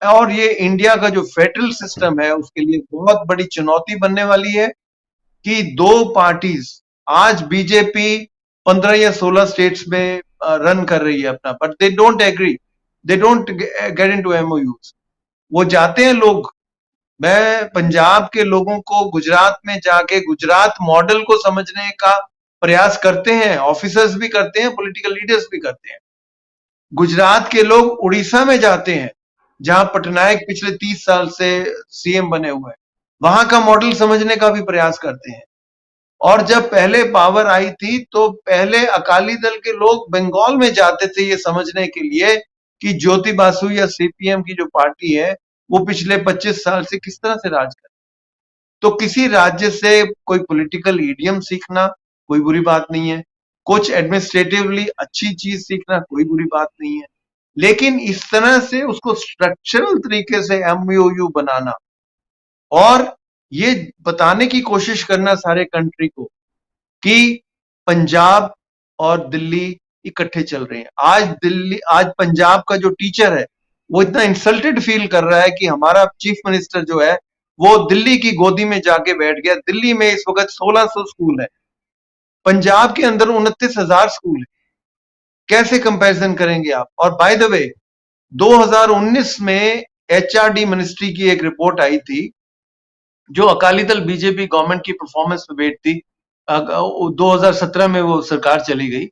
और ये इंडिया का जो फेडरल सिस्टम है उसके लिए बहुत बड़ी चुनौती बनने वाली है कि दो पार्टीज, आज बीजेपी 15 या 16 स्टेट्स में रन कर रही है अपना, but they don't agree, they don't get into MOUs. वो जाते हैं लोग, मैं पंजाब के लोगों को गुजरात में जाके गुजरात मॉडल को समझने का प्रयास करते हैं, ऑफिसर्स भी करते हैं, पॉलिटिकल लीडर्स भी करते हैं। गुजरात के लोग उड़ीसा में जाते हैं जहां पटनायक पिछले 30 साल से सीएम बने हुए हैं, वहां का मॉडल समझने का भी प्रयास करते हैं। और जब पहले पावर आई थी तो पहले अकाली दल के लोग बंगाल में जाते थे ये समझने के लिए कि ज्योति बासु या सीपीएम की जो पार्टी है वो पिछले 25 साल से किस तरह से राज कर। तो किसी राज्य से कोई पॉलिटिकल इडियम सीखना कोई बुरी बात नहीं है, कुछ एडमिनिस्ट्रेटिवली अच्छी चीज सीखना कोई बुरी बात नहीं है, लेकिन इस तरह से उसको स्ट्रक्चरल तरीके से एमओयू बनाना और ये बताने की कोशिश करना सारे कंट्री को कि पंजाब और दिल्ली इकट्ठे चल रहे हैं। आज पंजाब का जो टीचर है वो इतना इंसल्टेड फील कर रहा है कि हमारा चीफ मिनिस्टर जो है वो दिल्ली की गोदी में जाके बैठ गया। दिल्ली में इस वक्त 1600 स्कूल है, पंजाब के अंदर 29,000 स्कूल है, कैसे कंपैरिजन करेंगे आप? और बाय द वे 2019 में एचआरडी मिनिस्ट्री की एक रिपोर्ट आई थी जो अकाली दल बीजेपी गवर्नमेंट की परफॉर्मेंस पे बेट थी, 2017 में वो सरकार चली गई,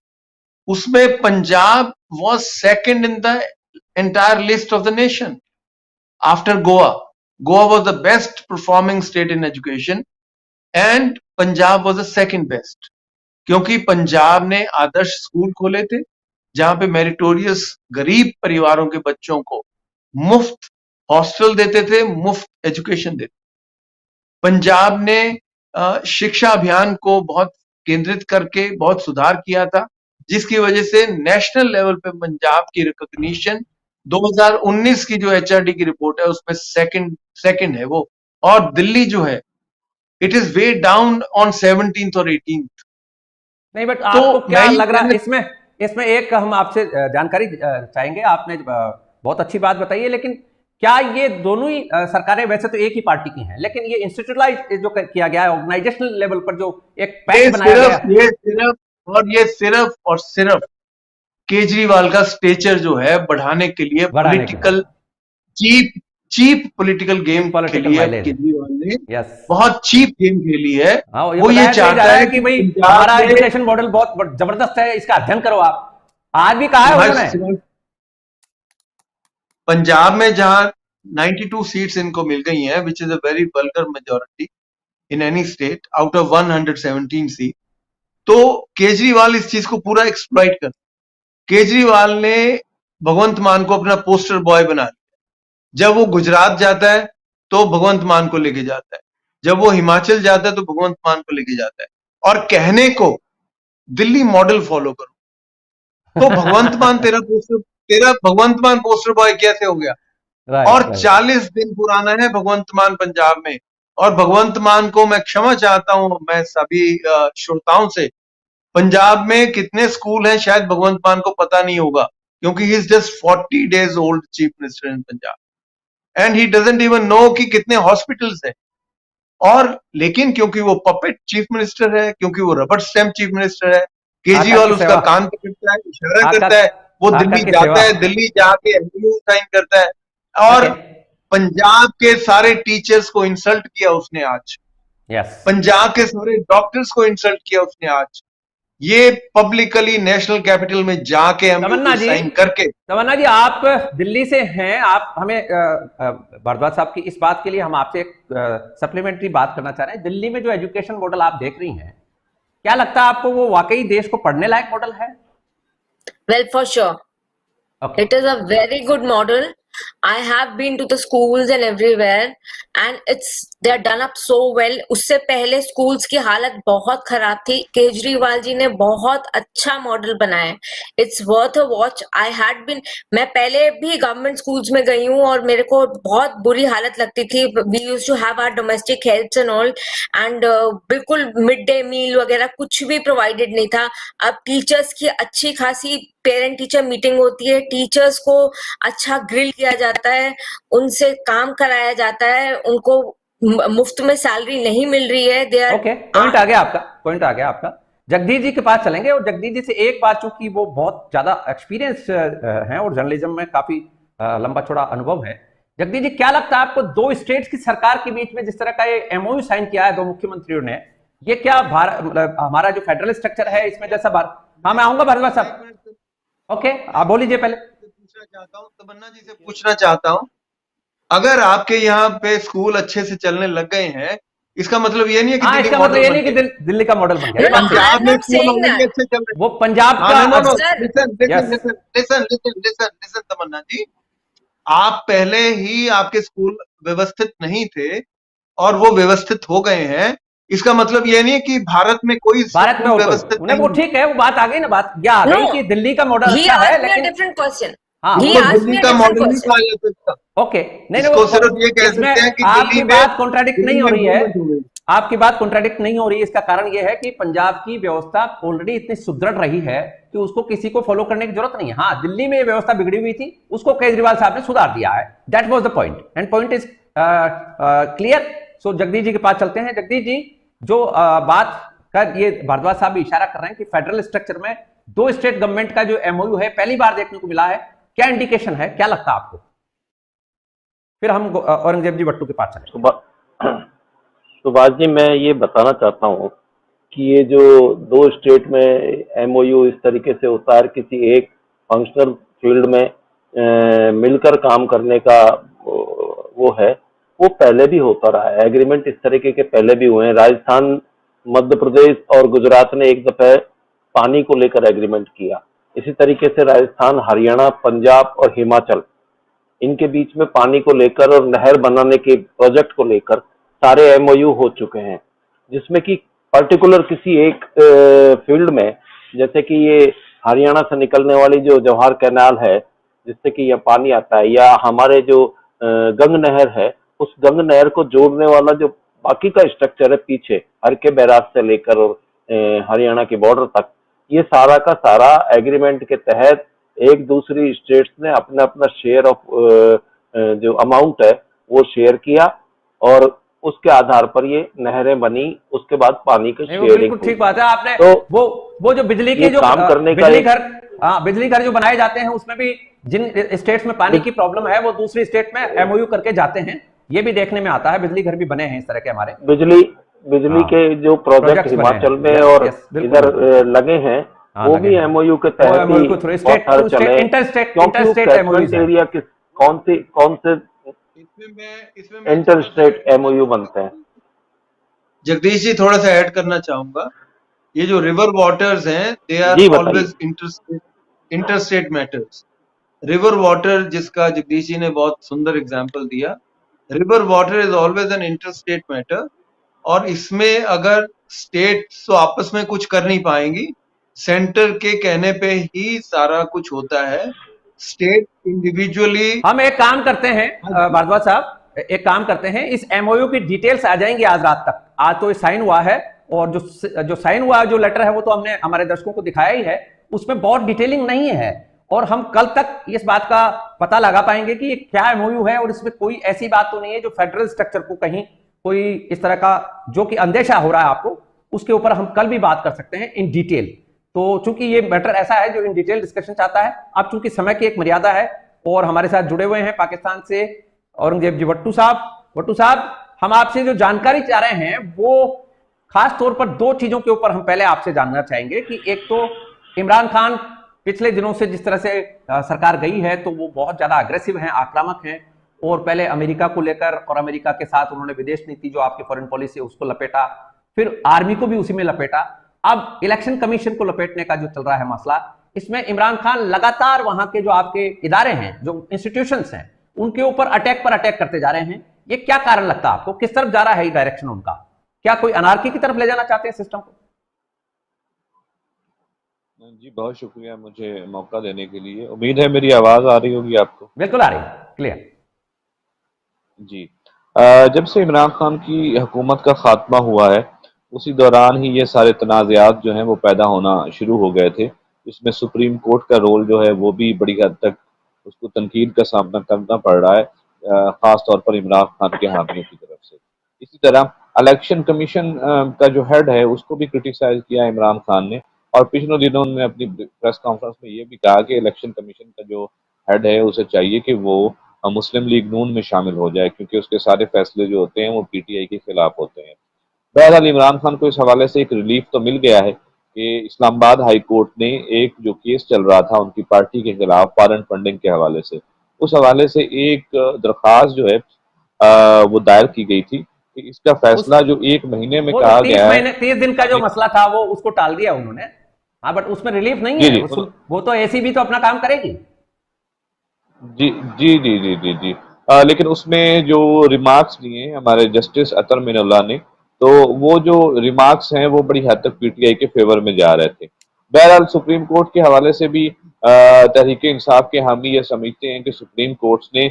उसमें Punjab was second in the entire list of the nation after Goa. Goa was the best performing state in education and Punjab was the second best, क्योंकि पंजाब ने आदर्श स्कूल खोले थे जहां पे मेरिटोरियस गरीब परिवारों के बच्चों को मुफ्त हॉस्टल देते थे, मुफ्त एजुकेशन देते. पंजाब ने शिक्षा अभियान को बहुत केंद्रित करके बहुत सुधार किया था, जिसकी वजह से नेशनल लेवल पे पंजाब की रिकॉग्निशन 2019 की जो एचआरडी की रिपोर्ट है उसमें सेकंड है वो. और दिल्ली जो है it is way down on 17th और 18th. नहीं, बट तो आपको क्या मैं लग रहा है इसमें एक हम आपसे जानकारी चाहेंगे. आपने बहुत अच्छी बात बताई है, लेकिन क्या ये दोनों ही सरकारें वैसे तो एक ही पार्टी की हैं, लेकिन ये इंस्टीट्यूशनलाइज जो किया गया है ऑर्गेनाइजेशनल लेवल पर जो एक पैक्ट बनाया गया है, ये सिर्फ और सिर्फ केजरीवाल का स्टेचर जो है बढ़ाने के लिए पॉलिटिकल चीप पॉलिटिकल गेम खेली है केजरीवाल ने. यस, बहुत चीप गेम खेली है. वो ये चाहता है कि भाई हमारा एजुकेशन मॉडल बहुत जबरदस्त है, इसका अध्ययन करो. आप आज भी कहा है उन्होंने. पंजाब में जहां 92 सीट्स इनको मिल गई हैं, which is a very vulgar majority in any state out of 117 seat, तो केजरीवाल इस चीज को पूरा एक्सप्लॉइट कर. केजरीवाल ने भगवंत मान को अपना पोस्टर बॉय बना लिया. जब वो गुजरात जाता है तो भगवंत मान को लेके जाता है, जब वो हिमाचल जाता है तो भगवंत मान को लेके जाता है, और कहने को दिल्ली मॉडल फॉलो करो. तो भगवंत मान तेरा भगवंत मान पोस्टर बॉय कैसे हो गया? और 40 दिन पुराना है भगवंत मान पंजाब में. और भगवंत मान को मैं क्षमा चाहता हूं, मैं सभी श्रोताओं से, पंजाब में कितने स्कूल हैं शायद भगवंत मान को पता नहीं होगा, क्योंकि he is just 40 days old chief minister in Punjab and he doesn't even know कि कितने हॉस्पिटल्स हैं. और लेकिन क्योंकि वो पपेट चीफ मिनिस्टर है, क्योंकि वो रबर स्टैम्प चीफ मिनिस्टर है, केजरीवाल उसका कान पकड़ता है, इशारा करता है, वो दिल्ली जाता है, दिल्ली जाके एमओयू साइन करता है. और पंजाब के सारे टीचर्स को इंसल्ट किया उसने आज. पंजाब के सारे डॉक्टर्स को इंसल्ट किया उसने आज. ये पब्लिकली नेशनल कैपिटल में जाके एमओयू साइन करके. तमन्ना जी, आप दिल्ली से हैं, आप हमें भारद्वाज साहब की इस बात के लिए हम आपसे एक सप्लीमेंट्री बात करना चाह रहे हैं. दिल्ली में जो एजुकेशन मॉडल आप देख रही हैं, क्या लगता है आपको वो वाकई देश को पढ़ने लायक मॉडल है? Well, for sure. Okay. It is a very good model. I have been to the schools and everywhere and they are done up so well. उससे पहले schools की हालत बहुत खराब थी. केजरीवाल जी ने बहुत अच्छा मॉडल बनाया है. It's worth a watch. मैं पहले भी गवर्नमेंट स्कूल्स में गई हूँ और मेरे को बहुत बुरी हालत लगती थी. We used to have our domestic helps and all and बिल्कुल मिड डे मील वगैरह कुछ भी प्रोवाइडेड नहीं था. अब टीचर्स की अच्छी खासी पेरेंट टीचर मीटिंग होती है, टीचर्स को अच्छा ग्रिल किया जाता है, उनसे काम कराया जाता है, उनको मुफ्त में सैलरी नहीं मिल रही है. ओके, पॉइंट आ गया आपका. जगदीश जी के पास चलेंगे, और जगदीश जी से एक बात, चूंकि वो बहुत ज्यादा एक्सपीरियंस हैं और जर्नलिज्म में काफी लंबा चौड़ा अनुभव है. जगदीश जी, क्या लगता है आपको, दो स्टेट्स की सरकार के बीच में जिस तरह का ये एमओयू साइन किया है दो मुख्यमंत्रियों ने, ये क्या हमारा जो फेडरल स्ट्रक्चर है इसमें जैसा हाँ, मैं आऊंगा भारद्वाज साहब. ओके, आप बोल लीजिए. पहले तमन्ना जी से पूछना चाहता हूं, अगर आपके यहाँ पे स्कूल अच्छे से चलने लग गए हैं, इसका मतलब ये नहीं है कि इसका मतलब ये नहीं कि दिल्ली का मॉडल बन गया. पंजाब में स्कूल ऑलरेडी अच्छे चल रहे हैं. वो पंजाब का लिसन तमन्ना जी, आप पहले ही आपके स्कूल व्यवस्थित नहीं थे और वो व्यवस्थित हो गए हैं. इसका मतलब ये नहीं है कि भारत में कोई व्यवस्थित नहीं. वो ठीक है, वो बात आ गई ना, बात क्या आ गई कि दिल्ली का मॉडल अच्छा है, लेकिन डिफरेंट क्वेश्चन. दिल्ली का मॉडल नहीं कहा जा सकता. ओके, नहीं, सिर्फ ये कह सकते हैं कि आपकी बात कॉन्ट्राडिक्ट नहीं हो रही है. आपकी बात कॉन्ट्राडिक्ट नहीं हो रही है. इसका कारण यह है कि पंजाब की व्यवस्था ऑलरेडी इतनी सुदृढ़ रही है कि उसको किसी को फॉलो करने की जरूरत नहीं है. हाँ, दिल्ली में व्यवस्था बिगड़ी हुई थी, उसको केजरीवाल साहब ने सुधार दिया है. That was the point, and point is clear. So Jagdish ji के पास चलते हैं. जगदीश जी, जो बात कर ये भारद्वाज साहब भी इशारा कर रहे हैं कि फेडरल स्ट्रक्चर में दो स्टेट गवर्नमेंट का जो एमओयू है पहली बार देखने को मिला है, क्या इंडिकेशन है, क्या लगता है आपको? फिर हम औरंगजेब जी भट्टू के पास चले. सुभाष जी, मैं ये बताना चाहता हूँ कि ये जो दो स्टेट में एमओयू इस तरीके से होता है, किसी एक फंक्शनल फील्ड में मिलकर काम करने का वो है, वो पहले भी होता रहा है। एग्रीमेंट इस तरीके के पहले भी हुए हैं। राजस्थान, मध्य प्रदेश और गुजरात ने एक दफे पानी को लेकर एग्रीमेंट किया। इसी तरीके से राजस्थान, हरियाणा, पंजाब और हिमाचल, इनके बीच में पानी को लेकर और नहर बनाने के प्रोजेक्ट को लेकर सारे एमओयू हो चुके हैं, जिसमें कि पर्टिकुलर किसी एक फील्ड में, जैसे कि ये हरियाणा से निकलने वाली जो जवाहर कैनाल है जिससे कि यह पानी आता है, या हमारे जो गंग नहर है, उस गंग नहर को जोड़ने वाला जो बाकी का स्ट्रक्चर है पीछे हर के बैराज से लेकर और हरियाणा के बॉर्डर तक, ये सारा का सारा एग्रीमेंट के तहत एक दूसरी स्टेट्स ने अपना अपना शेयर ऑफ जो अमाउंट है वो शेयर किया, और उसके आधार पर ये नहरें बनी। उसके बाद पानी की नहीं, वो शेयरिंग बिल्कुल ठीक बात है। आपने तो वो जो बिजली के ये जो काम करने का बिजली एक, घर, हाँ, बिजली घर जो बनाए जाते हैं उसमें भी जिन स्टेट्स में पानी की प्रॉब्लम है वो दूसरी स्टेट में एमओयू करके जाते हैं। ये भी देखने में आता है, बिजली घर भी बने हैं इस तरह के हमारे। बिजली हाँ, के जो प्रोजेक्ट प्रोजेक्ट्स बने हिमाचल हैं। में यस और यस, बिल्कुल इधर बिल्कुल। लगे हैं, हाँ, वो लगे भी हैं। एमओयू के वो तहत एमओयू ही को थ्रू बहुत स्टेट सारे चले, इंटरस्टेट क्योंकि वो एमओयूज कैचमेंट हैं। एरिया किस कौन से इसमें मैं इंटर थोड़ा सा स्टेट ऐड करना एमओयू चाहूंगा बनते हैं। जगदीश जी, थोड़ा सा ऐड करना चाहूंगा। ये जो रिवर वाटर्स हैं, दे आर जी बताइए। Always interstate matters. River water, जिसका जगदीश जी ने बहुत सुंदर एग्जांपल दिया, river water is always an interstate matter. और इसमें अगर स्टेट्स तो आपस में कुछ कर नहीं पाएंगी, सेंटर के कहने पे ही सारा कुछ होता है। स्टेट इंडिविजुअली हम एक काम करते हैं भारद्वाज साहब, एक काम करते हैं, इस एमओयू की डिटेल्स आ जाएंगी आज रात तक। आज तो साइन हुआ है, और जो साइन हुआ जो लेटर है वो तो हमने हमारे दर्शकों को दिखाया ही है, उसमें बहुत डिटेलिंग नहीं है। और हम कल तक इस बात का पता लगा पाएंगे कि ये क्या एमओयू है, और इसमें कोई ऐसी बात तो नहीं है जो फेडरल स्ट्रक्चर को कहीं कोई इस तरह का जो कि अंदेशा हो रहा है आपको, उसके ऊपर हम कल भी बात कर सकते हैं इन डिटेल। तो चूंकि ये मैटर ऐसा है जो इन डिटेल डिस्कशन चाहता है, अब चूंकि समय की एक मर्यादा है, और हमारे साथ जुड़े हुए हैं पाकिस्तान से औरंगजेब जी वट्टू साहब, हम आपसे जो जानकारी चाह रहे हैं वो खास तौर पर दो चीजों के ऊपर हम पहले आपसे जानना चाहेंगे कि एक तो इमरान खान पिछले दिनों से जिस तरह से सरकार गई है तो वो बहुत ज्यादा अग्रेसिव हैं, आक्रामक हैं, और पहले अमेरिका को लेकर और अमेरिका के साथ उन्होंने विदेश नीति जो आपकी फॉरेन पॉलिसी है उसको लपेटा, फिर आर्मी को भी उसी में लपेटा, अब इलेक्शन कमीशन को लपेटने का जो चल रहा है मसला, इसमें इमरान खान लगातार वहां के जो आपके इदारे हैं, जो इंस्टीट्यूशंस हैं, उनके ऊपर अटैक पर अटैक करते जा रहे हैं। ये क्या कारण लगता है आपको? किस तरफ जा रहा है ये डायरेक्शन उनका? क्या कोई अनार्की की तरफ ले जाना चाहते हैं सिस्टम को? जी बहुत शुक्रिया मुझे मौका देने के लिए। उम्मीद है मेरी आवाज आ रही होगी आपको। बिल्कुल आ रही है, क्लियर। जी, जब से इमरान खान की हुकूमत का खात्मा हुआ है उसी दौरान ही ये सारे तनाज़ात जो हैं वो पैदा होना शुरू हो गए थे। इसमें सुप्रीम कोर्ट का रोल जो है वो भी बड़ी हद तक उसको तनकीद का सामना करना पड़ रहा है, ख़ास तौर पर इमरान खान के हामियों की तरफ से। इसी तरह इलेक्शन कमीशन का जो हेड है उसको भी क्रिटिसाइज किया इमरान खान ने, और पिछले दिनों उन्होंने अपनी प्रेस कॉन्फ्रेंस में ये भी कहा कि इलेक्शन कमीशन का जो हेड है उसे चाहिए कि वो मुस्लिम लीग नून में शामिल हो जाए, क्योंकि उसके सारे फैसले जो होते हैं वो पीटीआई के खिलाफ होते हैं। बहरहाल इमरान खान को इस हवाले से एक रिलीफ तो मिल गया है कि इस्लामाबाद हाई कोर्ट ने एक जो केस चल रहा था उनकी पार्टी के खिलाफ फॉरेन फंडिंग के हवाले से, उस हवाले से एक दरख्वास्त जो है वो दायर की गई थी कि इसका फैसला जो 1 महीने में कहा गया है, 30 दिन का जो मसला था वो उसको टाल दिया उन्होंने। हाँ, बट उसमें रिलीफ नहीं जी है। जी वो तो एसीबी तो अपना काम करेगी। जी जी जी जी जी जी लेकिन उसमें जो रिमार्क्स दिए हमारे जस्टिस अतर मिनल्ला ने, तो वो जो रिमार्क्स हैं वो बड़ी हद तक पीटीआई के फेवर में जा रहे थे। बहरहाल सुप्रीम कोर्ट के हवाले से भी तहरीक इंसाफ के हामी ये समझते हैं कि सुप्रीम कोर्ट ने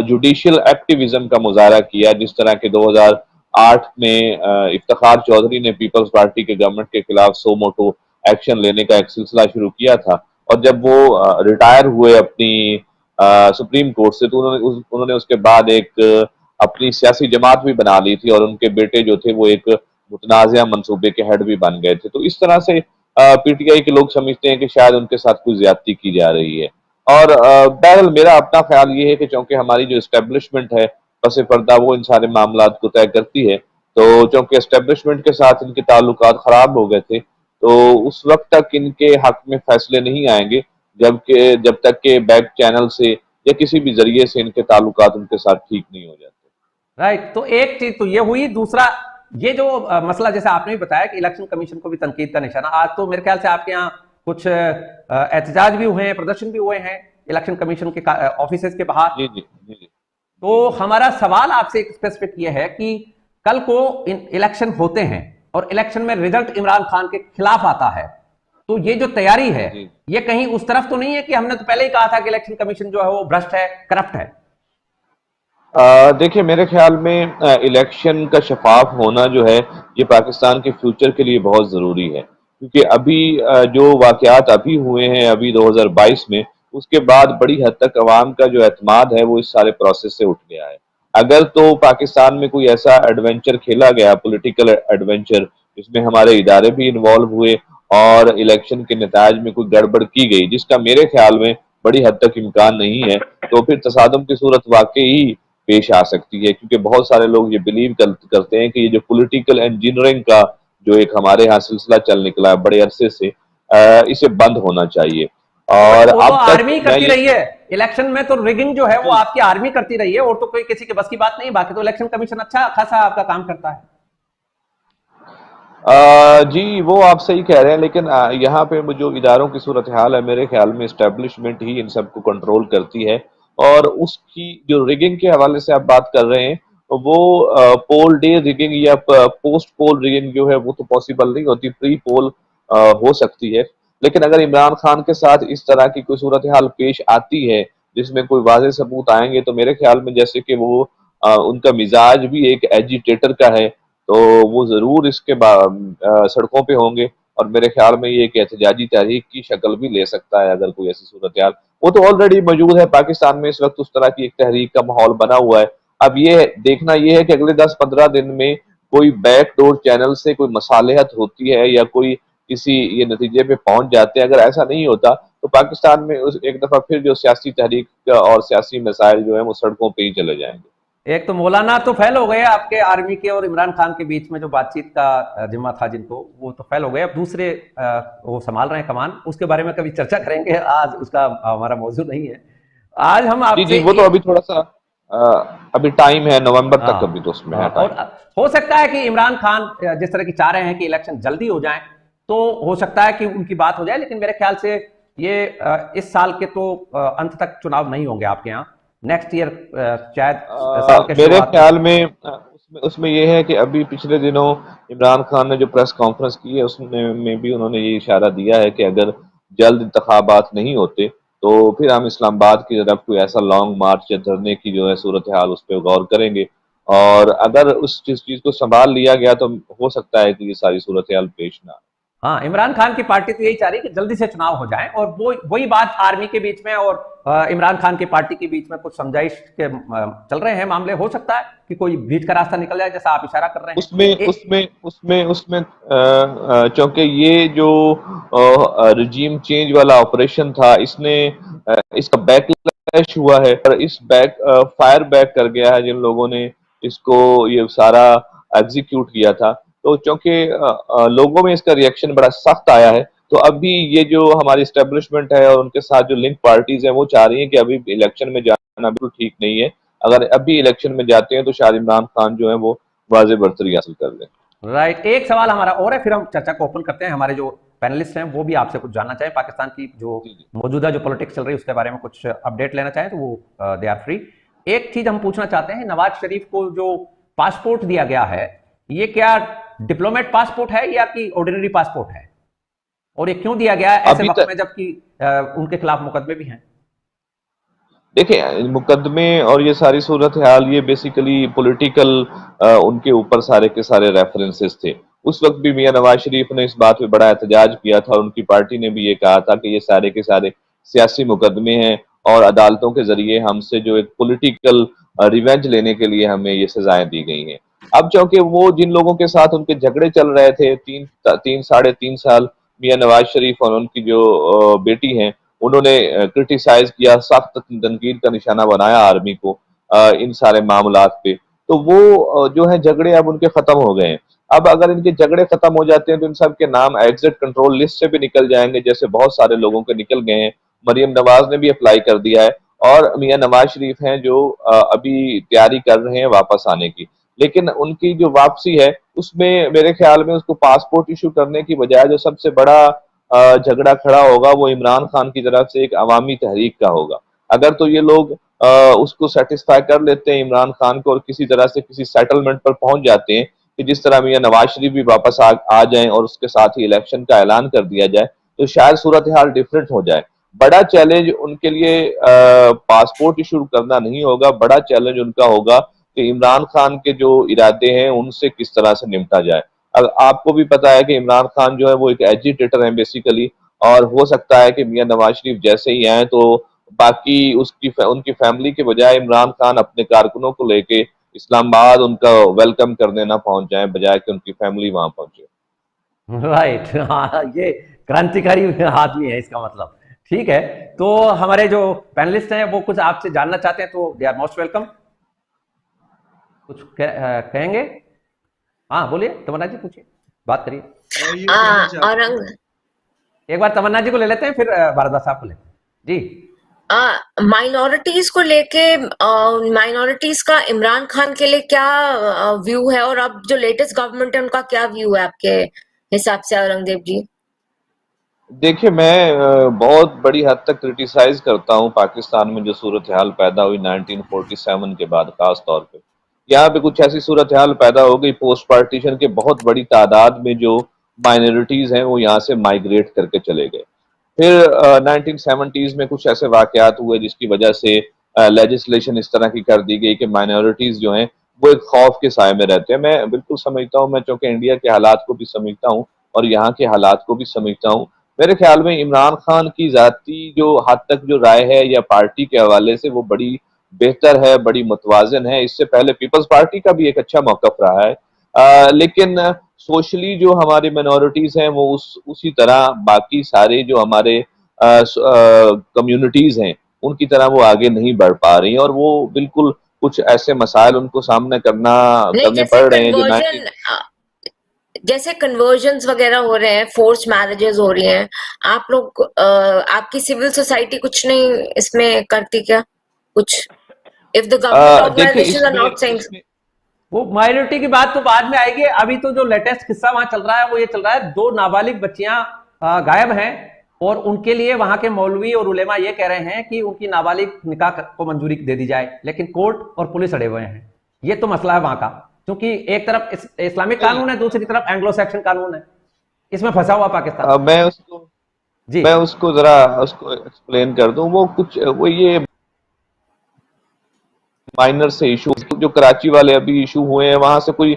जुडिशियल एक्टिविज्म का मुजाहरा किया, जिस तरह के 2008 में इफ्तिखार चौधरी ने पीपल्स पार्टी के गवर्नमेंट के खिलाफ सो मोटो एक्शन लेने का एक सिलसिला शुरू किया था, और जब वो रिटायर हुए अपनी सुप्रीम कोर्ट से तो उन्होंने उसके बाद एक अपनी सियासी जमात भी बना ली थी, और उनके बेटे जो थे वो एक मुतनाज़िया मंसूबे के हेड भी बन गए थे। तो इस तरह से पीटीआई के लोग समझते हैं कि शायद उनके साथ कुछ ज्यादती की जा रही है। और बहरहाल मेरा अपना ख्याल ये है कि चूंकि हमारी जो इस्टेब्लिशमेंट है पस पर्दा वो इन सारे मामला को तय करती है, तो चूंकि एस्टेब्लिशमेंट के साथ इनके ताल्लुकात खराब हो गए थे, तो उस वक्त तक इनके हक में फैसले नहीं आएंगे जब तक के बैक चैनल से या किसी भी जरिए से इनके ताल्लुकात उनके साथ ठीक नहीं हो जाते। राइट, तो एक चीज तो ये हुई। दूसरा, ये जो मसला जैसे आपने भी बताया कि इलेक्शन कमीशन को भी तनकीद का निशाना, आज तो मेरे ख्याल से आपके यहाँ कुछ एहतजाज भी हुए हैं, प्रदर्शन भी हुए हैं इलेक्शन कमीशन के ऑफिस के बाहर। जी जी जी जी। तो हमारा सवाल आपसे एक स्पेसिफिक ये है कि कल को इलेक्शन होते हैं और इलेक्शन में रिजल्ट इमरान खान के खिलाफ आता है, तो ये जो तैयारी है जी। ये कहीं उस तरफ तो नहीं है कि हमने तो पहले ही कहा था कि इलेक्शन कमीशन जो है वो भ्रष्ट है, करप्ट है? देखिए, मेरे ख्याल में इलेक्शन का शफाफ होना जो है ये पाकिस्तान के फ्यूचर के लिए बहुत ज़रूरी है, क्योंकि अभी जो वाक़यात अभी हुए हैं अभी 2022 में, उसके बाद बड़ी हद तक अवाम का जो एतमाद है वो इस सारे प्रोसेस से उठ गया है। अगर तो पाकिस्तान में कोई ऐसा एडवेंचर खेला गया, पॉलिटिकल एडवेंचर, जिसमें हमारे इदारे भी इन्वॉल्व हुए और इलेक्शन के नताज में कोई गड़बड़ की गई, जिसका मेरे ख्याल में बड़ी हद तक इम्कान नहीं है, तो फिर तसादम की सूरत वाकई पेश आ सकती है, क्योंकि बहुत सारे लोग ये बिलीव करते हैं कि ये जो पॉलिटिकल इंजीनियरिंग का जो एक हमारे यहाँ सिलसिला चल निकला है बड़े अरसे से, इसे बंद होना चाहिए। और वो तो अब तक आर्मी करती रही है इलेक्शन में, तो रिगिंग जो है वो आपकी आर्मी करती रही है, और तो कोई किसी के बस की बात नहीं। बाकी तो इलेक्शन कमीशन अच्छा खासा आपका काम करता है। जी, वो आप सही कह रहे हैं, लेकिन यहाँ पे वो जो इदारों की सूरत हाल है, मेरे ख्याल में इस्टेब्लिशमेंट ही इन सबको कंट्रोल करती है। और उसकी जो रिगिंग के हवाले से आप बात कर रहे हैं, वो पोल डे रिगिंग या पोस्ट पोल रिगिंग जो है वो तो पॉसिबल नहीं होती, प्री पोल हो सकती है। लेकिन अगर इमरान खान के साथ इस तरह की कोई सूरत हाल पेश आती है जिसमें कोई वाज़ेह सबूत आएंगे, तो मेरे ख्याल में जैसे कि वो उनका मिजाज भी एक एजिटेटर का है, तो वो ज़रूर इसके सड़कों पे होंगे, और मेरे ख्याल में ये एक एहतजाजी तहरीक की शक्ल भी ले सकता है अगर कोई ऐसी सूरत हाल। वो तो ऑलरेडी मौजूद है पाकिस्तान में, इस वक्त उस तरह की एक तहरीक का माहौल बना हुआ है। अब ये देखना ये है कि अगले 10-15 दिन में कोई बैक डोर चैनल से कोई मसालहत होती है या कोई किसी ये नतीजे पे पहुंच जाते हैं। अगर ऐसा नहीं होता तो पाकिस्तान में एक दफा फिर जो सियासी तहरीक और सियासी मसाइल जो है वो सड़कों पर ही चले जाएंगे। एक तो मौलाना तो फेल हो गए आपके आर्मी के और इमरान खान के बीच में जो बातचीत का जिम्मा था जिनको, वो तो फेल हो गए। अब दूसरे वो संभाल रहे हैं कमान, उसके बारे में कभी चर्चा करेंगे, आज उसका हमारा मौजूद नहीं है। आज हम जी आपसे जी, वो तो अभी थोड़ा सा अभी टाइम है, नवंबर तक अभी तो उसमें है और हो सकता है कि इमरान खान जिस तरह की चाह रहे हैं कि इलेक्शन जल्दी हो जाए, तो हो सकता है कि उनकी बात हो जाए, लेकिन मेरे ख्याल से ये इस साल के तो अंत तक चुनाव नहीं होंगे आपके यहाँ, नेक्स्ट ईयर शायद साल के मेरे शुरुआत ख्याल में उसमें यह है कि अभी पिछले दिनों इमरान खान ने जो प्रेस कॉन्फ्रेंस की है उसमें में भी उन्होंने ये इशारा दिया है कि अगर जल्द इंतखाबात नहीं होते तो फिर हम इस्लामाबाद की तरफ कोई ऐसा लॉन्ग मार्च या धरने की जो है सूरत हाल उस पर गौर करेंगे, और अगर उस चीज को संभाल लिया गया तो हो सकता है कि ये सारी सूरत हाल पेश ना आए। हाँ, इमरान खान की पार्टी तो यही चाह रही है कि जल्दी से चुनाव हो जाए, और वो वही बात आर्मी के बीच में और इमरान खान की पार्टी के बीच में कुछ समझाइश के चल रहे हैं मामले। हो सकता है कि कोई बीच का रास्ता निकल जाए, जैसा आप इशारा कर रहे हैं। उसमें चूंकि ये जो रिजीम चेंज वाला ऑपरेशन था, इसने इसका बैकलैश हुआ है, और इस फायर बैक कर गया है जिन लोगों ने इसको ये सारा एग्जीक्यूट किया था। तो चूंकि लोगों में इसका रिएक्शन बड़ा सख्त आया है, तो अभी ये जो हमारी एस्टेब्लिशमेंट है और उनके साथ जो लिंक पार्टीज हैं वो चाह रही हैं कि अभी इलेक्शन में जाना बिल्कुल ठीक नहीं है। अगर अभी इलेक्शन में जाते हैं तो शायद इमरान खान जो है वो वाज़ेह बढ़तरी हासिल कर लें। राइट, एक सवाल हमारा और है, फिर हम चर्चा को ओपन करते हैं। हमारे जो पैनलिस्ट हैं वो भी आपसे कुछ जानना चाहें, पाकिस्तान की जो मौजूदा जो पॉलिटिक्स चल रही है उसके बारे में कुछ अपडेट लेना चाहें तो वो दे आर फ्री। एक चीज हम पूछना चाहते हैं, नवाज शरीफ को जो पासपोर्ट दिया गया है, ये क्या डिप्लोमेट पासपोर्ट है या कि ऑर्डिनरी पासपोर्ट है, और ये क्यों दिया गया है ऐसे वक्त में जबकि उनके खिलाफ मुकदमे भी हैं? देखिए, मुकदमे और ये सारी सूरत हाल ये बेसिकली पॉलिटिकल उनके ऊपर सारे के सारे रेफरेंसेस थे। उस वक्त भी मियां नवाज शरीफ ने इस बात पे बड़ा एहतजाज किया था, और उनकी पार्टी ने भी ये कहा था कि ये सारे के सारे सियासी मुकदमे हैं और अदालतों के जरिए हमसे जो एक पॉलिटिकल रिवेंज लेने के लिए हमें ये सजाएं दी गई हैं। अब चूंकि वो जिन लोगों के साथ उनके झगड़े चल रहे थे 3-3.5 साल, मियां नवाज शरीफ और उनकी जो बेटी हैं, उन्होंने क्रिटिसाइज किया, सख्त तनकीद का निशाना बनाया आर्मी को इन सारे मामलात पे। तो वो जो है झगड़े अब उनके खत्म हो गए हैं। अब अगर इनके झगड़े खत्म हो जाते हैं तो इन सब के नाम एग्जिट कंट्रोल लिस्ट से भी निकल जाएंगे, जैसे बहुत सारे लोगों के निकल गए हैं। मरियम नवाज ने भी अप्लाई कर दिया है, और मियां नवाज शरीफ हैं जो अभी तैयारी कर रहे हैं वापस आने की। लेकिन उनकी जो वापसी है उसमें मेरे ख्याल में उसको पासपोर्ट इशू करने की बजाय जो सबसे बड़ा झगड़ा खड़ा होगा वो इमरान खान की तरफ से एक अवामी तहरीक का होगा। अगर तो ये लोग उसको सेटिस्फाई कर लेते हैं इमरान खान को, और किसी तरह से किसी सेटलमेंट पर पहुंच जाते हैं कि जिस तरह मियां नवाज शरीफ भी वापस आ जाएं और उसके साथ ही इलेक्शन का ऐलान कर दिया जाए, तो शायद सूरत हाल डिफरेंट हो जाए। बड़ा चैलेंज उनके लिए पासपोर्ट इशू करना नहीं होगा, बड़ा चैलेंज उनका होगा कि इमरान खान के जो इरादे हैं उनसे किस तरह से निपटा जाए। अब आपको भी पता है कि इमरान खान जो है वो एक एजिटेटर है बेसिकली, और हो सकता है कि मियां नवाज शरीफ जैसे ही आए तो बाकी उनकी फैमिली के बजाय इमरान खान अपने कारकुनों को लेके इस्लामाबाद उनका वेलकम करने ना पहुंच जाए, बजाय कि उनकी फैमिली वहां पहुंचे। राइट। हाँ, ये क्रांतिकारी आदमी है इसका मतलब। ठीक है, तो हमारे जो पैनलिस्ट हैं वो कुछ आपसे जानना चाहते हैं तो दे आर मोस्ट वेलकम। कुछ कहेंगे? हाँ बोलिए, तमन्ना जी पूछिए, बात करिए। ये कहना चाहता हूँ, औरंग एक बार तमन्ना जी को ले लेते हैं, फिर भारद्वाज साहब को लेते हैं जी। माइनॉरिटीज को लेके माइनॉरिटीज का इमरान खान के लिए क्या व्यू है, और अब जो लेटेस्ट गवर्नमेंट है उनका क्या व्यू है आपके हिसाब से, औरंगजेब जी? देखिए, मैं बहुत बड़ी हद तक क्रिटिसाइज करता हूँ पाकिस्तान में जो सूरत हाल पैदा हुई 1947 के बाद, खास तौर पे यहाँ पे कुछ ऐसी सूरत हाल पैदा हो गई पोस्ट पार्टीशन के, बहुत बड़ी तादाद में जो माइनॉरिटीज हैं वो यहाँ से माइग्रेट करके चले गए। फिर 1970s में कुछ ऐसे वाकयात हुए जिसकी वजह से लेजिस्लेशन इस तरह की कर दी गई कि माइनॉरिटीज जो हैं वो एक खौफ के साए में रहते हैं। मैं बिल्कुल समझता हूँ, मैं चूंकि इंडिया के हालात को भी समझता हूँ और यहाँ के हालात को भी समझता हूँ, मेरे ख्याल में इमरान खान की जाती जो हद तक जो राय है या पार्टी के हवाले से वो बड़ी बेहतर है, बड़ी मुतवाजन है। इससे पहले पीपल्स पार्टी का भी एक अच्छा मौकफ रहा है, लेकिन सोशली जो हमारी मिनॉरिटीज हैं वो उसी तरह बाकी सारे जो हमारे कम्युनिटीज हैं उनकी तरह वो आगे नहीं बढ़ पा रही, और वो बिल्कुल कुछ ऐसे मसाइल उनको सामने नहीं, करने पड़ रहे हैं जो जैसे कन्वर्जन्स वगैरह हो रहे हैं, फोर्स मैरिजेस हो रही हैं, आप लोग आपकी सिविल सोसाइटी कुछ नहीं इसमें करती क्या कुछ? If the government organisations are not saying, वो माइनॉरिटी की बात तो बाद में आएगी। अभी तो जो लेटेस्ट किस्सा वहां चल रहा है वो ये चल रहा है, 2 नाबालिग बच्चियां गायब हैं, और उनके लिए वहां के मौलवी और उलेमा ये कह रहे हैं कि उनकी नाबालिग निकाह को मंजूरी दे दी जाए, लेकिन कोर्ट और पुलिस अड़े हुए हैं। ये तो मसला है वहां का, क्योंकि एक तरफ इस्लामिक कानून है, दूसरी तरफ एंग्लो सैक्सन कानून है, इसमें फंसा हुआ पाकिस्तान। मैं उसको जरा एक्सप्लेन कर दूं। वो ये माइनर से इशू जो कराची वाले अभी इशू हुए हैं, वहां से कोई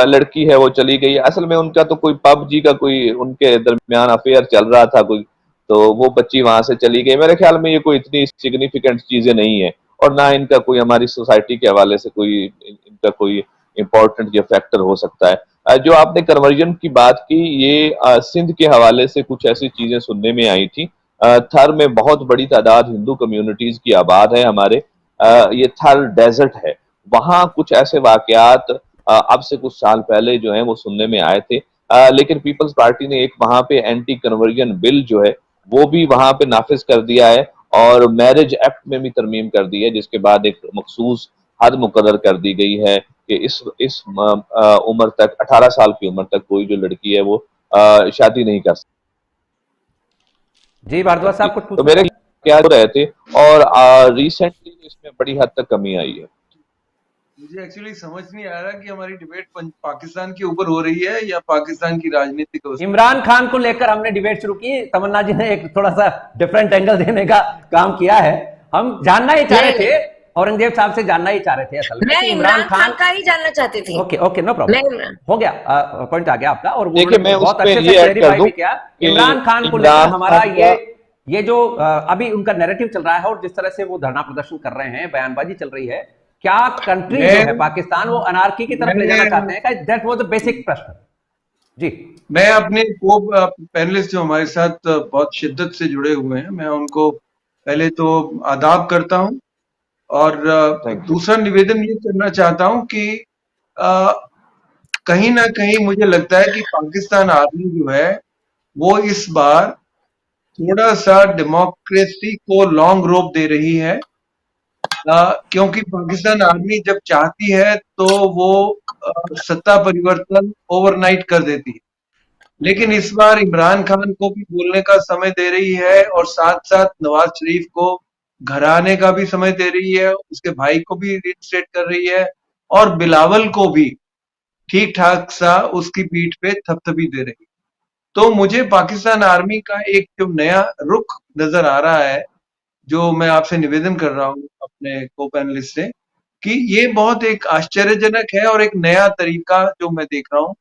लड़की है वो चली गई, असल में उनका तो कोई पबजी का कोई उनके दरमियान अफेयर चल रहा था कोई, तो वो बच्ची वहां से चली गई। मेरे ख्याल में ये कोई इतनी सिग्निफिकेंट चीजें नहीं है, और ना इनका कोई हमारी सोसाइटी के हवाले से कोई इनका कोई इंपॉर्टेंट ये फैक्टर हो सकता है। जो आपने कन्वर्जन की बात की, ये सिंध के हवाले से कुछ ऐसी चीजें सुनने में आई थी। थर में बहुत बड़ी तादाद हिंदू कम्युनिटीज की आबाद है हमारे, ये थर डेजर्ट है, वहां कुछ ऐसे वाकयात अब से कुछ साल पहले जो है वो सुनने में आए थे, लेकिन पीपल्स पार्टी ने एक वहां पे एंटी कन्वर्जन बिल जो है वो भी वहां पे नाफिज कर दिया है, और मैरिज एक्ट में भी तरमीम कर दी है, जिसके बाद एक मखसूस हद मुकर्रर कर दी गई है कि इस उम्र तक 18 साल की उम्र तक कोई जो लड़की है वो शादी नहीं कर जी भारद्वाज साहब कुछ सकती। तो मेरे क्या हो रहे थे, और रिसेंटली इसमें बड़ी हद तक कमी आई है। मुझे एक्चुअली समझ नहीं आ रहा कि हमारी डिबेट पाकिस्तान के ऊपर हो रही है या पाकिस्तान की राजनीति को। इमरान खान को लेकर हमने डिबेट शुरू की, तमन्ना जी ने एक थोड़ा सा डिफरेंट एंगल देने का काम किया है। हम जानना ही चाह रहे थे, औरंगजेब साहब से जानना ही चाह रहे थे असल में, मैं इमरान खान का ही जानना चाहती थी। ओके नो प्रॉब्लम, हो गया, पॉइंट आ गया आपका। और देखिए, मैं बहुत अच्छे से क्लैरिफाई भी किया इमरान खान को लेकर हमारा ये जो अभी उनका नैरेटिव चल रहा है और जिस तरह से वो धरना प्रदर्शन कर रहे हैं, बयानबाजी चल रही है, क्या कंट्री जो है पाकिस्तान वो अनार्की की तरफ ले जाना चाहते हैं? दैट वाज द बेसिक प्रश्न जी। मैं अपने को पैनलिस्ट जो हमारे साथ बहुत शिद्दत से जुड़े हुए हैं, मैं उनको पहले तो आदाब करता हूं, और थैंक यू। दूसरा निवेदन ये करना चाहता हूं कि अ, कहीं ना कहीं मुझे लगता है कि पाकिस्तान आर्मी जो है वो इस बार थोड़ा सा डेमोक्रेसी को लॉन्ग रोप दे रही है, क्योंकि पाकिस्तान आर्मी जब चाहती है तो वो सत्ता परिवर्तन ओवरनाइट कर देती है, लेकिन इस बार इमरान खान को भी बोलने का समय दे रही है और साथ साथ नवाज शरीफ को घर आने का भी समय दे रही है, उसके भाई को भी रिइंस्टेट कर रही है और बिलावल को भी ठीक ठाक सा उसकी पीठ पे थपथपी दे रही है। तो मुझे पाकिस्तान आर्मी का एक जो नया रुख नजर आ रहा है, जो मैं आपसे निवेदन कर रहा हूं अपने को पैनलिस्ट से, कि ये बहुत एक आश्चर्यजनक है और एक नया तरीका जो मैं देख रहा हूं,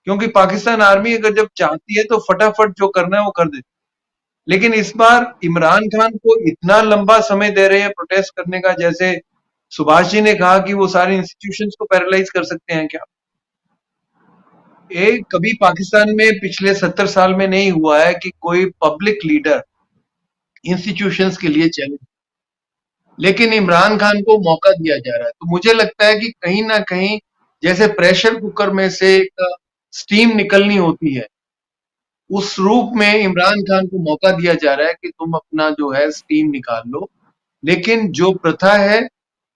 क्योंकि पाकिस्तान आर्मी अगर जब चाहती है तो फटाफट जो करना है वो कर देती है, लेकिन इस बार इमरान खान को इतना लंबा समय दे रहे हैं प्रोटेस्ट करने का, जैसे सुभाष जी ने कहा कि वो सारे इंस्टीट्यूशंस को पैरालाइज कर सकते हैं क्या? एक कभी पाकिस्तान में पिछले 70 साल में नहीं हुआ है कि कोई पब्लिक लीडर इंस्टीट्यूशंस के लिए चैलेंज, लेकिन इमरान खान को मौका दिया जा रहा है। तो मुझे लगता है कि कहीं ना कहीं जैसे प्रेशर कुकर में से एक स्टीम निकलनी होती है, उस रूप में इमरान खान को मौका दिया जा रहा है कि तुम अपना जो है स्टीम निकाल लो, लेकिन जो प्रथा है,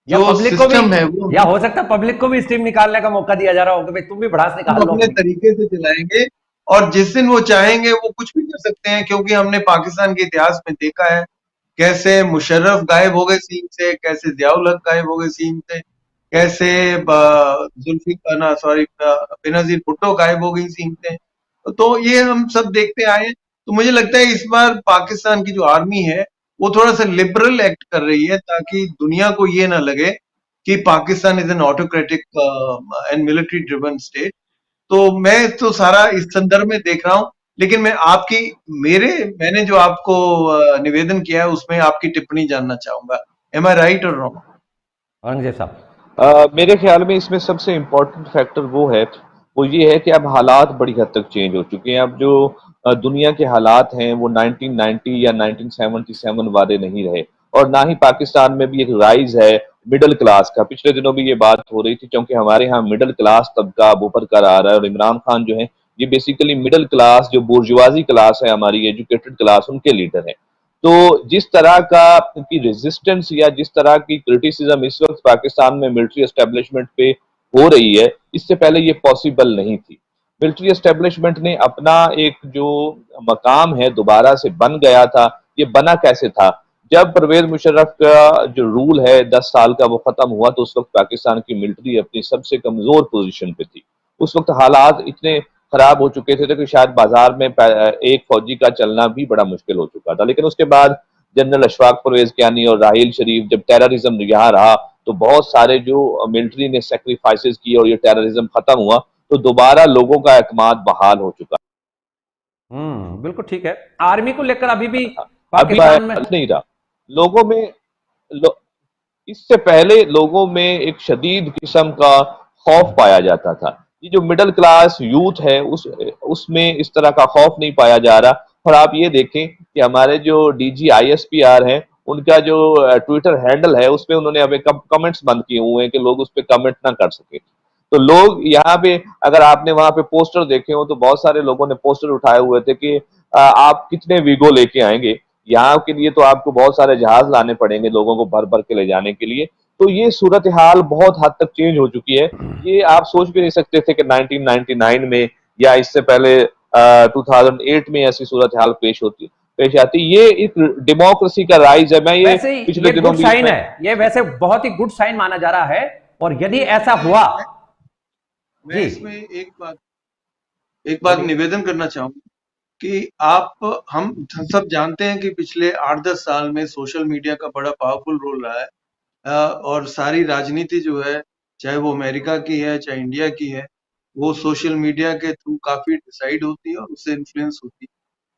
या जो पब्लिक को भी, सिस्टम है, वो या हो सकता है पब्लिक को भी स्टीम निकालने का मौका दिया जा रहा हो कि भाई तुम भी भड़ास हम निकाल लो अपने अपनी। तरीके से चलाएंगे और जिस दिन वो चाहेंगे वो कुछ भी कर सकते हैं, क्योंकि हमने पाकिस्तान के इतिहास में देखा है कैसे मुशर्रफ गायब हो गए सीन से, कैसे जियाउल हक गायब हो गए सीन से, कैसे जुल्फिकार ना सॉरी बेनजीर भुट्टो गायब हो गई सीन से। तो ये हम सब देखते आए हैं। तो मुझे लगता है इस बार पाकिस्तान की जो आर्मी है वो थोड़ा सा लिबरल एक्ट कर रही है, ताकि दुनिया को ये ना लगे कि Pakistan is an autocratic and military driven state. तो मैं तो सारा इस संदर्भ में देख रहा हूं, लेकिन मैं आपकी मैंने जो आपको निवेदन किया है उसमें आपकी टिप्पणी जानना चाहूंगा। एम आई राइट और रॉन्ग? औरंगजेब साहब। मेरे ख्याल में इसमें सबसे इम्पोर्टेंट फैक्टर वो ये है कि अब हालात बड़ी हद तक चेंज हो चुके हैं। अब जो दुनिया के हालात हैं वो 1990 या 1977 वाले नहीं रहे, और ना ही पाकिस्तान में भी एक राइज है मिडिल क्लास का। पिछले दिनों भी ये बात हो रही थी, क्योंकि हमारे यहाँ मिडिल क्लास तबका अब उभर कर आ रहा है, और इमरान खान जो है ये बेसिकली मिडिल क्लास, जो बुर्जुआजी क्लास है हमारी, एजुकेटेड क्लास, उनके लीडर हैं। तो जिस तरह का की रेजिस्टेंस या जिस तरह की क्रिटिसिज्म इस वक्त पाकिस्तान में मिलिट्री एस्टेब्लिशमेंट पे हो रही है, इससे पहले ये पॉसिबल नहीं थी। मिलिट्री एस्टेब्लिशमेंट ने अपना एक जो मकाम है दोबारा से बन गया था। ये बना कैसे था? जब परवेज मुशर्रफ का जो रूल है 10 साल का वो खत्म हुआ, तो उस वक्त पाकिस्तान की मिलिट्री अपनी सबसे कमजोर पोजीशन पे थी। उस वक्त हालात इतने खराब हो चुके थे कि शायद बाजार में एक फौजी का चलना भी बड़ा मुश्किल हो चुका था। लेकिन उसके बाद जनरल अशफाक परवेज कियानी और राहील शरीफ, जब टेररिज्म यहाँ रहा तो बहुत सारे जो मिलिट्री ने सेक्रीफाइसेस किए और ये टेररिज्म खत्म हुआ, तो दोबारा लोगों का एतमाद बहाल हो चुका। बिल्कुल ठीक है। आर्मी को लेकर अभी भी अभी पाकिस्तान में नहीं रहा लोगों में। लो, इससे पहले लोगों में एक शदीद किस्म का खौफ पाया जाता था। ये जो मिडिल क्लास यूथ है उसमें इस तरह का खौफ नहीं पाया जा रहा। और आप ये देखें कि हमारे जो डीजी आईएसपीआर हैं, उनका जो ट्विटर हैंडल है उसपे उन्होंने अभी कमेंट्स बंद किए हुए हैं कि लोग उस पर कमेंट ना कर सके। तो लोग यहाँ पे, अगर आपने वहां पे पोस्टर देखे हो तो बहुत सारे लोगों ने पोस्टर उठाए हुए थे कि आप कितने वीगो लेके आएंगे, यहाँ के लिए तो आपको बहुत सारे जहाज लाने पड़ेंगे लोगों को भर भर के ले जाने के लिए। तो ये सूरत हाल बहुत हद तक चेंज हो चुकी है। ये आप सोच भी नहीं सकते थे कि 1999 में या इससे पहले 2008 में ऐसी सूरत हाल पेश आती। ये एक डेमोक्रेसी का राइज है। मैं ये वैसे पिछले ये दिनों गुड भी साइन है, ये वैसे बहुत ही गुड साइन माना जा रहा है। और यदि ऐसा हुआ, मैं जी इसमें एक बात निवेदन करना चाहूंगा कि हम सब जानते हैं कि पिछले 8-10 साल में सोशल मीडिया का बड़ा पावरफुल रोल रहा है, और सारी राजनीति जो है, चाहे वो अमेरिका की है चाहे इंडिया की है, वो सोशल मीडिया के थ्रू काफी डिसाइड होती है और उससे इन्फ्लुएंस होती है।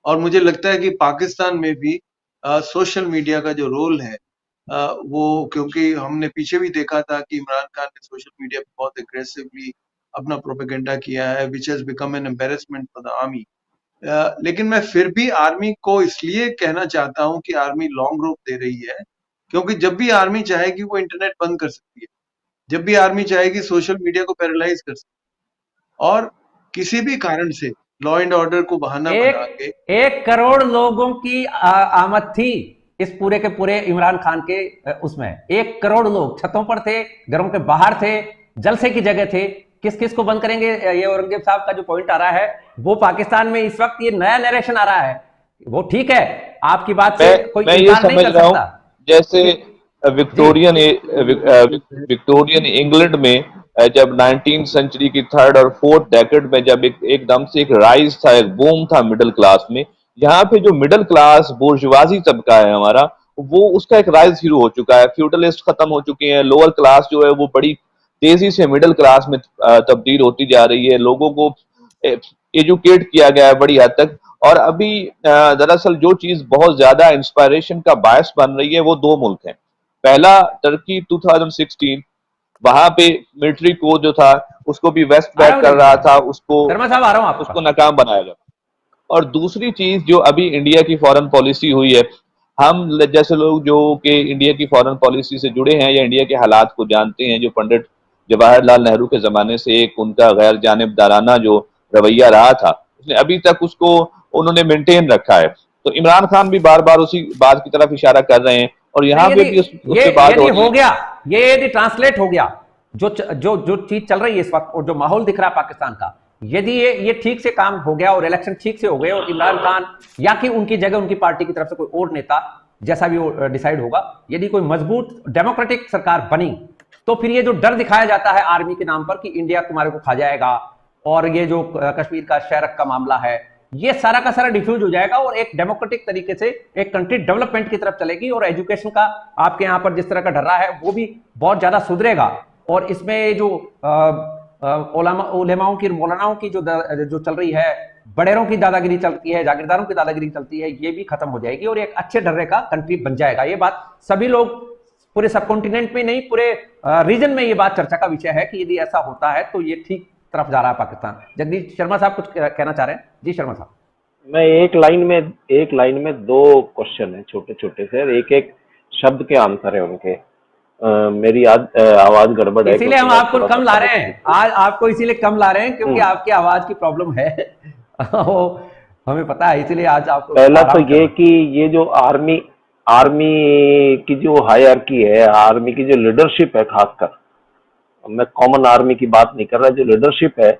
और मुझे लगता है कि पाकिस्तान में भी सोशल मीडिया का जो रोल है, वो, क्योंकि हमने पीछे भी देखा था कि इमरान खान ने सोशल मीडिया पे बहुत एग्रेसिवली अपना प्रोपेगेंडा किया है, which has become an embarrassment for the army. लेकिन मैं फिर भी आर्मी को इसलिए कहना चाहता हूं कि आर्मी लॉन्ग रोप दे रही है, क्योंकि जब भी आर्मी चाहेगी वो इंटरनेट बंद कर सकती है, जब भी आर्मी चाहेगी सोशल मीडिया को पैरालाइज कर सकती है, और किसी भी कारण से लॉ एंड ऑर्डर को बहाना बना के 1 करोड़ लोगों की आमद थी इस पूरे के पूरे इमरान खान के उसमें 1 करोड़ लोग छतों पर थे, घरों के बाहर थे, जलसे की जगह थे। किस किस को बंद करेंगे? ये औरंगजेब साहब का जो पॉइंट आ रहा है वो पाकिस्तान में इस वक्त ये नया नरेशन आ रहा है, वो ठीक है, आपकी बात से कोई मैं ये इनकार नहीं समझ कर रहा हूँ, सकता। जैसे जी विक्टोरियन इंग्लैंड में जब 19th सेंचुरी की थर्ड और फोर्थ डेकेड में जब एकदम से एक राइज था, एक बूम था मिडिल क्लास में, यहाँ पे जो मिडिल क्लास बुर्जुआजी तबका है हमारा, वो उसका एक राइज शुरू हो चुका है। फ्यूडलिस्ट खत्म हो चुके हैं, लोअर क्लास जो है वो बड़ी तेजी से मिडिल क्लास में तब्दील होती जा रही है। लोगों को एजुकेट किया गया है बड़ी हद तक। और अभी दरअसल जो चीज बहुत ज्यादा इंस्पायरेशन का बायस बन रही है वो दो मुल्क हैं। पहला टर्की 2016, वहां पे मिलिट्री को जो था उसको भी वेस्ट आ रहा बैक हूँ कर रहा जी, था, उसको शर्मा साहब आ रहा हूँ आपके उसको पास। नाकाम बनाया गया। और दूसरी चीज जो अभी इंडिया की फॉरेन पॉलिसी हुई है, हम जैसे लोग जो कि इंडिया की फॉरेन पॉलिसी से जुड़े हैं या इंडिया के हालात को जानते हैं, जो पंडित जवाहरलाल नेहरू के जमाने से एक उनका गैर जानिबदाराना जो रवैया रहा था, उसने अभी तक उसको उन्होंने मेंटेन रखा है। तो इमरान खान भी बार बार उसी बात की तरफ इशारा कर रहे हैं और यहाँ पे भी उससे बात हो रही हो है। गया, ये यदि ट्रांसलेट हो गया, जो जो जो चीज चल रही है इस वक्त और जो माहौल दिख रहा है पाकिस्तान का, यदि ये ठीक से काम हो गया और इलेक्शन ठीक से हो गए और इमरान खान या कि उनकी जगह उनकी पार्टी की तरफ से कोई और नेता जैसा भी वो डिसाइड होगा, यदि कोई मजबूत डेमोक्रेटिक सरकार बनी, तो फिर ये जो डर दिखाया जाता है आर्मी के नाम पर कि इंडिया तुम्हारे को खा जाएगा, और ये जो कश्मीर का शेरक का मामला है, ये सारा का सारा डिफ्यूज हो जाएगा और एक डेमोक्रेटिक तरीके से एक कंट्री डेवलपमेंट की तरफ चलेगी। और एजुकेशन का आपके यहां पर जिस तरह का डर रहा है वो भी बहुत ज्यादा सुधरेगा। और इसमें जो उलेमाओं की, मौलानाओं की जो चल रही है, बड़ेरों की दादागिरी चलती है, जागीरदारों की दादागिरी चलती है, ये भी खत्म हो जाएगी और एक अच्छे डर्रे का कंट्री बन जाएगा। ये बात सभी लोग पूरे सब कॉन्टिनेंट में नहीं, पूरे रीजन में ये बात चर्चा का विषय है कि यदि ऐसा होता है तो ये ठीक तरफ जा रहा है पाकिस्तान। जगदीश शर्मा साहब कुछ कहना चाह रहे हैं? जी शर्मा साहब। मैं एक लाइन में दो क्वेश्चन है छोटे छोटे से, एक एक शब्द के आंसर है उनके। मेरी आवाज गड़बड़ है इसीलिए हम क्योंकि मैं आपको थोड़ा कम ला रहे हैं आज, आपको इसीलिए कम ला रहे हैं क्योंकि आपकी आवाज की प्रॉब्लम है वो हमें पता है, इसीलिए आज आपको पहला तो आराम ये करना। कि ये जो आर्मी आर्मी की जो हायरार्की है, आर्मी की जो लीडरशिप है, खासकर मैं कॉमन आर्मी की बात नहीं कर रहा, जो लीडरशिप है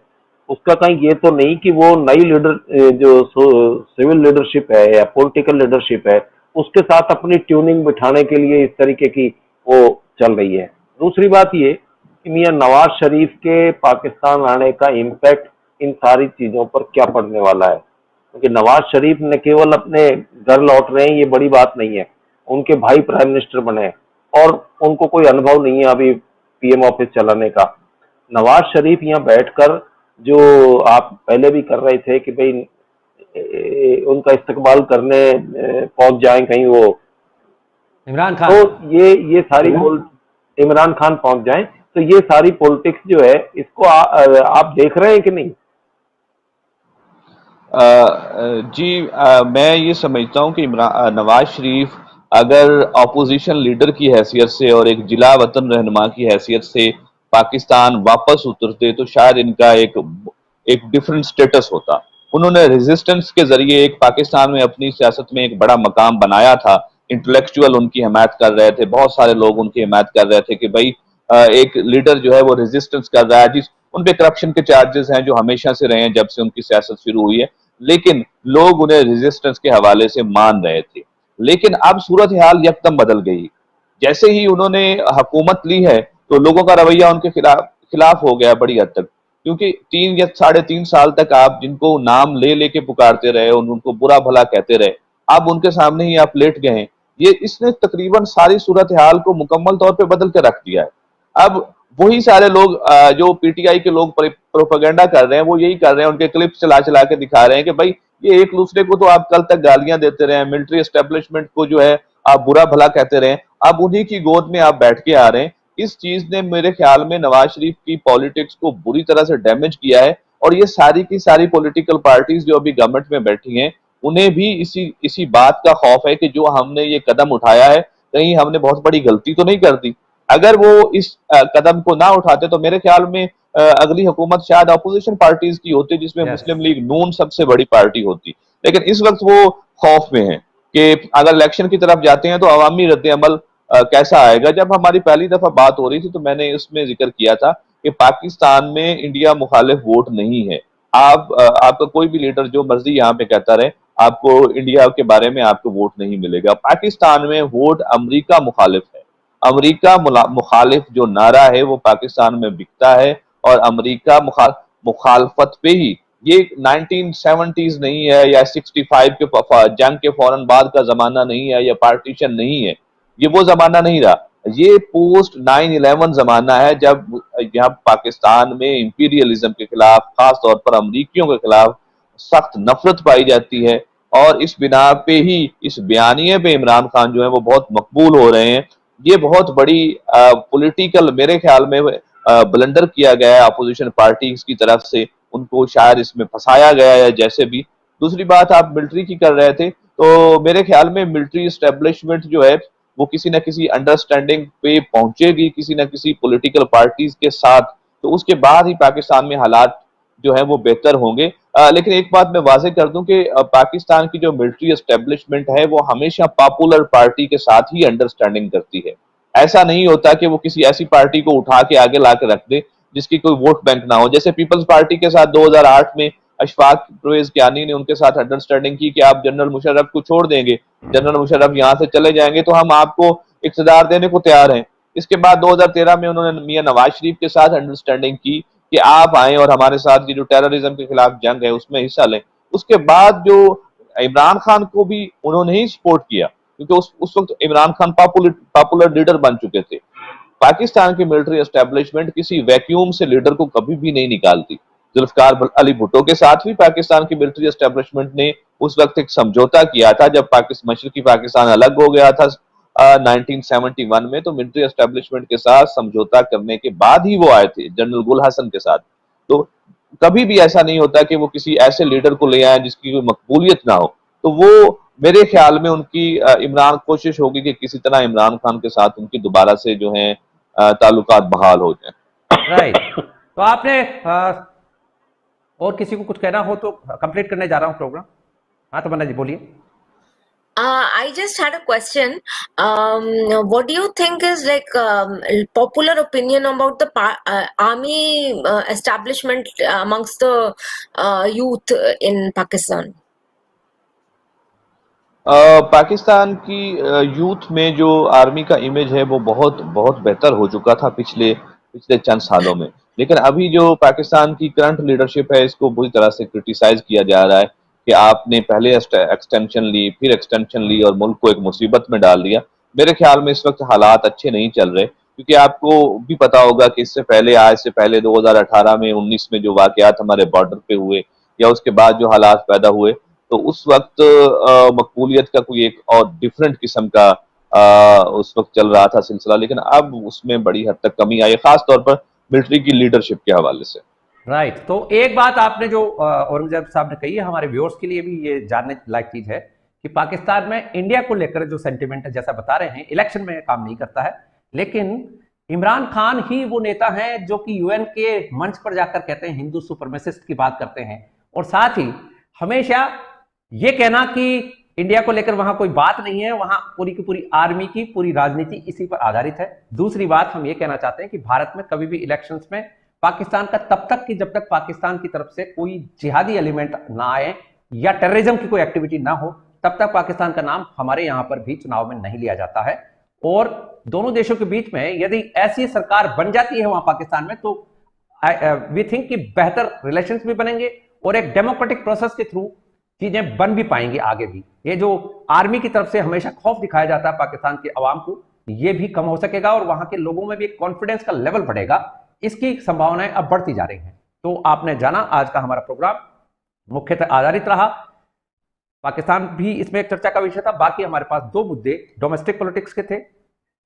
उसका कहीं ये तो नहीं कि वो नई लीडर जो सिविल लीडरशिप है या पॉलिटिकल लीडरशिप है उसके साथ अपनी ट्यूनिंग बिठाने के लिए इस तरीके की वो चल रही है। दूसरी बात ये कि मियां नवाज शरीफ के पाकिस्तान आने का इम्पैक्ट इन सारी चीजों पर क्या पड़ने वाला है, क्योंकि नवाज शरीफ न केवल अपने घर लौट रहे हैं, ये बड़ी बात नहीं है, उनके भाई प्राइम मिनिस्टर बने हैं और उनको कोई अनुभव नहीं है अभी पीएम ऑफिस चलाने का। नवाज शरीफ यहाँ बैठकर जो आप पहले भी कर रहे थे कि भाई उनका इस्तकबाल करने पहुंच जाए कहीं वो, इमरान तो खान। ये सारी इमरान खान पहुंच जाए, तो ये सारी पॉलिटिक्स जो है इसको आप देख रहे हैं कि नहीं? जी, मैं ये समझता हूँ कि नवाज शरीफ अगर अपोजिशन लीडर की हैसियत से और एक जिला वतन रहनुमा की हैसियत से पाकिस्तान वापस उतरते तो शायद इनका एक डिफरेंट स्टेटस होता। उन्होंने रेजिस्टेंस के जरिए एक पाकिस्तान में अपनी सियासत में एक बड़ा मकाम बनाया था। इंटेलेक्चुअल उनकी हिमायत कर रहे थे, बहुत सारे लोग उनकी हिमायत कर रहे थे कि भाई एक लीडर जो है वो रेजिस्टेंस कर रहा है। जिस उन पे करप्शन के चार्जेस हैं जो हमेशा से रहे हैं जब से उनकी सियासत शुरू हुई है, लेकिन लोग उन्हें रेजिस्टेंस के हवाले से मान रहे थे। लेकिन अब सूरत हाल यकदम बदल गई। जैसे ही उन्होंने हुकूमत ली है तो लोगों का रवैया उनके खिलाफ हो गया बड़ी हद तक, क्योंकि 3 या 3.5 साल तक आप जिनको नाम ले लेके पुकारते रहे, उनको बुरा भला कहते रहे, अब उनके सामने ही आप लेट गए हैं। ये इसने तकरीबन सारी सूरत हाल को मुकम्मल तौर पे बदल के रख दिया है। अब वही सारे लोग जो पीटीआई के लोग प्रोपेगेंडा कर रहे हैं वो यही कर रहे हैं, उनके क्लिप्स चला चला के दिखा रहे हैं कि भाई ये एक दूसरे को तो आप कल तक गालियां देते रहे, मिलिट्री एस्टेब्लिशमेंट को जो है आप बुरा भला कहते रहे, अब उन्हीं की गोद में आप बैठ के आ रहे हैं। इस चीज ने मेरे ख्याल में नवाज शरीफ की पॉलिटिक्स को बुरी तरह से डैमेज किया है और ये सारी की सारी पॉलिटिकल पार्टीज जो अभी गवर्नमेंट में बैठी हैं उन्हें भी इसी बात का खौफ है कि जो हमने ये कदम उठाया है कहीं हमने बहुत बड़ी गलती तो नहीं कर दी। अगर वो इस कदम को ना उठाते तो मेरे ख्याल में अगली हुकूमत शायद अपोजिशन पार्टीज की होती, जिसमें यस, मुस्लिम लीग नून सबसे बड़ी पार्टी होती। लेकिन इस वक्त वो खौफ में है कि अगर इलेक्शन की तरफ जाते हैं तो अवामी रद्द-ए-अमल कैसा आएगा। जब हमारी पहली दफा बात हो रही थी तो मैंने उसमें जिक्र किया था कि पाकिस्तान में इंडिया मुखालिफ वोट नहीं है। आपका कोई भी लीडर जो मर्जी यहाँ पे कहता रहे, आपको इंडिया के बारे में आपको वोट नहीं मिलेगा। पाकिस्तान में वोट अमरीका मुखालिफ है। अमरीका मुखालिफ जो नारा है वो पाकिस्तान में बिकता है, और अमरीका मुखालफत पे ही ये 1970s नहीं है, या 65 के जंग के फौरन बाद का जमाना नहीं है, या पार्टीशन नहीं है। ये वो जमाना नहीं रहा, ये पोस्ट 9/11 जमाना है, जब यहाँ पाकिस्तान में इंपीरियलिज्म के खिलाफ, खास तौर पर अमरीकियों के खिलाफ सख्त नफरत पाई जाती है। और इस बिना पे ही, इस बयानिए पे इमरान खान जो है वो बहुत मकबूल हो रहे हैं। ये बहुत बड़ी पॉलिटिकल मेरे ख्याल में ब्लंडर किया गया है अपोजिशन पार्टीज की तरफ से, उनको शायद इसमें फंसाया गया है जैसे भी। दूसरी बात आप मिलिट्री की कर रहे थे, तो मेरे ख्याल में मिलिट्री एस्टेब्लिशमेंट जो है वो किसी न किसी अंडरस्टैंडिंग पे पहुंचेगी किसी न किसी पॉलिटिकल पार्टीज के साथ, तो उसके बाद ही पाकिस्तान में हालात जो है वो बेहतर होंगे। लेकिन एक बात मैं वाजे कर दूं कि पाकिस्तान की जो मिलिट्री एस्टेब्लिशमेंट है वो हमेशा पॉपुलर पार्टी के साथ ही अंडरस्टैंडिंग करती है। ऐसा नहीं होता कि वो किसी ऐसी पार्टी को उठा के आगे ला के रख दे जिसकी कोई वोट बैंक ना हो। जैसे पीपल्स पार्टी के साथ 2008 में अशफाक परवेज कियानी ने उनके साथ अंडरस्टैंडिंग की कि आप जनरल मुशर्रफ को छोड़ देंगे, जनरल मुशर्रफ यहाँ से चले जाएंगे तो हम आपको इक़्तिदार देने को तैयार हैं। इसके बाद 2013 में उन्होंने मियां नवाज शरीफ के साथ अंडरस्टैंडिंग की कि आप आए और हमारे साथ ये जो टेररिज्म के खिलाफ जंग है उसमें हिस्सा लें। उसके बाद जो इमरान खान को भी उन्होंने ही सपोर्ट किया, क्योंकि उस वक्त इमरान खान पॉपुलर लीडर बन चुके थे। पाकिस्तान की मिलिट्री एस्टेब्लिशमेंट किसी वैक्यूम से लीडर को कभी भी नहीं निकालती। जुल्फकार अली भुट्टो के साथ भी पाकिस्तान की मिलिट्री एस्टेब्लिशमेंट ने उस वक्त एक समझौता किया था जब मशरकी पाकिस्तान अलग हो गया था 1971 में, तो मिलिट्री एस्टेब्लिशमेंट के साथ समझौता करने के बाद ही वो आए थे जनरल गुल हसन के साथ। तो कभी भी ऐसा नहीं होता कि वो किसी ऐसे लीडर को ले आए जिसकी कोई मकबूलियत ना हो। तो वो मेरे ख्याल में उनकी इमरान कोशिश होगी कि किसी तरह इमरान खान के साथ उनकी दोबारा से जो है ताल्लुकात बहाल हो जाए। राइट। तो आपने और किसी को कुछ कहना हो तो कंप्लीट करने जा रहा हूँ प्रोग्राम। हाँ तमन्ना जी बोलिए। I just had a question. What do you think is like popular opinion about the army establishment amongst the youth in Pakistan? Pakistan की यूथ में जो आर्मी का इमेज है वो बहुत बहुत बेहतर हो चुका था पिछले चंद सालों में। लेकिन अभी जो पाकिस्तान की करंट लीडरशिप है इसको बुरी तरह से क्रिटिसाइज किया जा रहा है कि आपने पहले एक्सटेंशन ली, फिर एक्सटेंशन ली और मुल्क को एक मुसीबत में डाल दिया। मेरे ख्याल में इस वक्त हालात अच्छे नहीं चल रहे, क्योंकि आपको भी पता होगा कि इससे पहले, आज से पहले 2018 में 19 में जो वाकयात हमारे बॉर्डर पे हुए, या उसके बाद जो हालात पैदा हुए, तो उस वक्त मकबूलियत का कोई एक और डिफरेंट किस्म का उस वक्त चल रहा था सिलसिला। लेकिन अब उसमें बड़ी हद तक कमी आई, खास तौर पर मिलिट्री की लीडरशिप के हवाले से। राइट। तो एक बात आपने जो औरंगजेब साहब ने कही है, हमारे व्यूअर्स के लिए भी ये जानने लायक चीज है कि पाकिस्तान में इंडिया को लेकर जो सेंटिमेंट है, जैसा बता रहे हैं, इलेक्शन में काम नहीं करता है, लेकिन इमरान खान ही वो नेता है जो कि यूएन के मंच पर जाकर कहते हैं हिंदू सुपरमेसिस्ट की बात करते हैं, और साथ ही हमेशा ये कहना कि इंडिया को लेकर वहां कोई बात नहीं है, वहां पूरी की पूरी आर्मी की पूरी राजनीति इसी पर आधारित है। दूसरी बात हम ये कहना चाहते हैं कि भारत में कभी भी इलेक्शंस में पाकिस्तान का तब तक कि जब तक पाकिस्तान की तरफ से कोई जिहादी एलिमेंट ना आए या टेररिज्म की कोई एक्टिविटी ना हो, तब तक पाकिस्तान का नाम हमारे यहां पर भी चुनाव में नहीं लिया जाता है। और दोनों देशों के बीच में यदि ऐसी सरकार बन जाती है वहां पाकिस्तान में, तो वी थिंक कि बेहतर रिलेशंस भी बनेंगे और एक डेमोक्रेटिक प्रोसेस के थ्रू चीजें बन भी पाएंगी आगे भी। ये जो आर्मी की तरफ से हमेशा खौफ दिखाया जाता है पाकिस्तान के अवाम को, ये भी कम हो सकेगा और वहां के लोगों में भी एक कॉन्फिडेंस का लेवल बढ़ेगा। इसकी संभावनाएं अब बढ़ती जा रही हैं। तो आपने जाना आज का हमारा प्रोग्राम मुख्यतः आधारित रहा, पाकिस्तान भी इसमें एक चर्चा का विषय था। बाकी हमारे पास दो मुद्दे डोमेस्टिक पॉलिटिक्स के थे।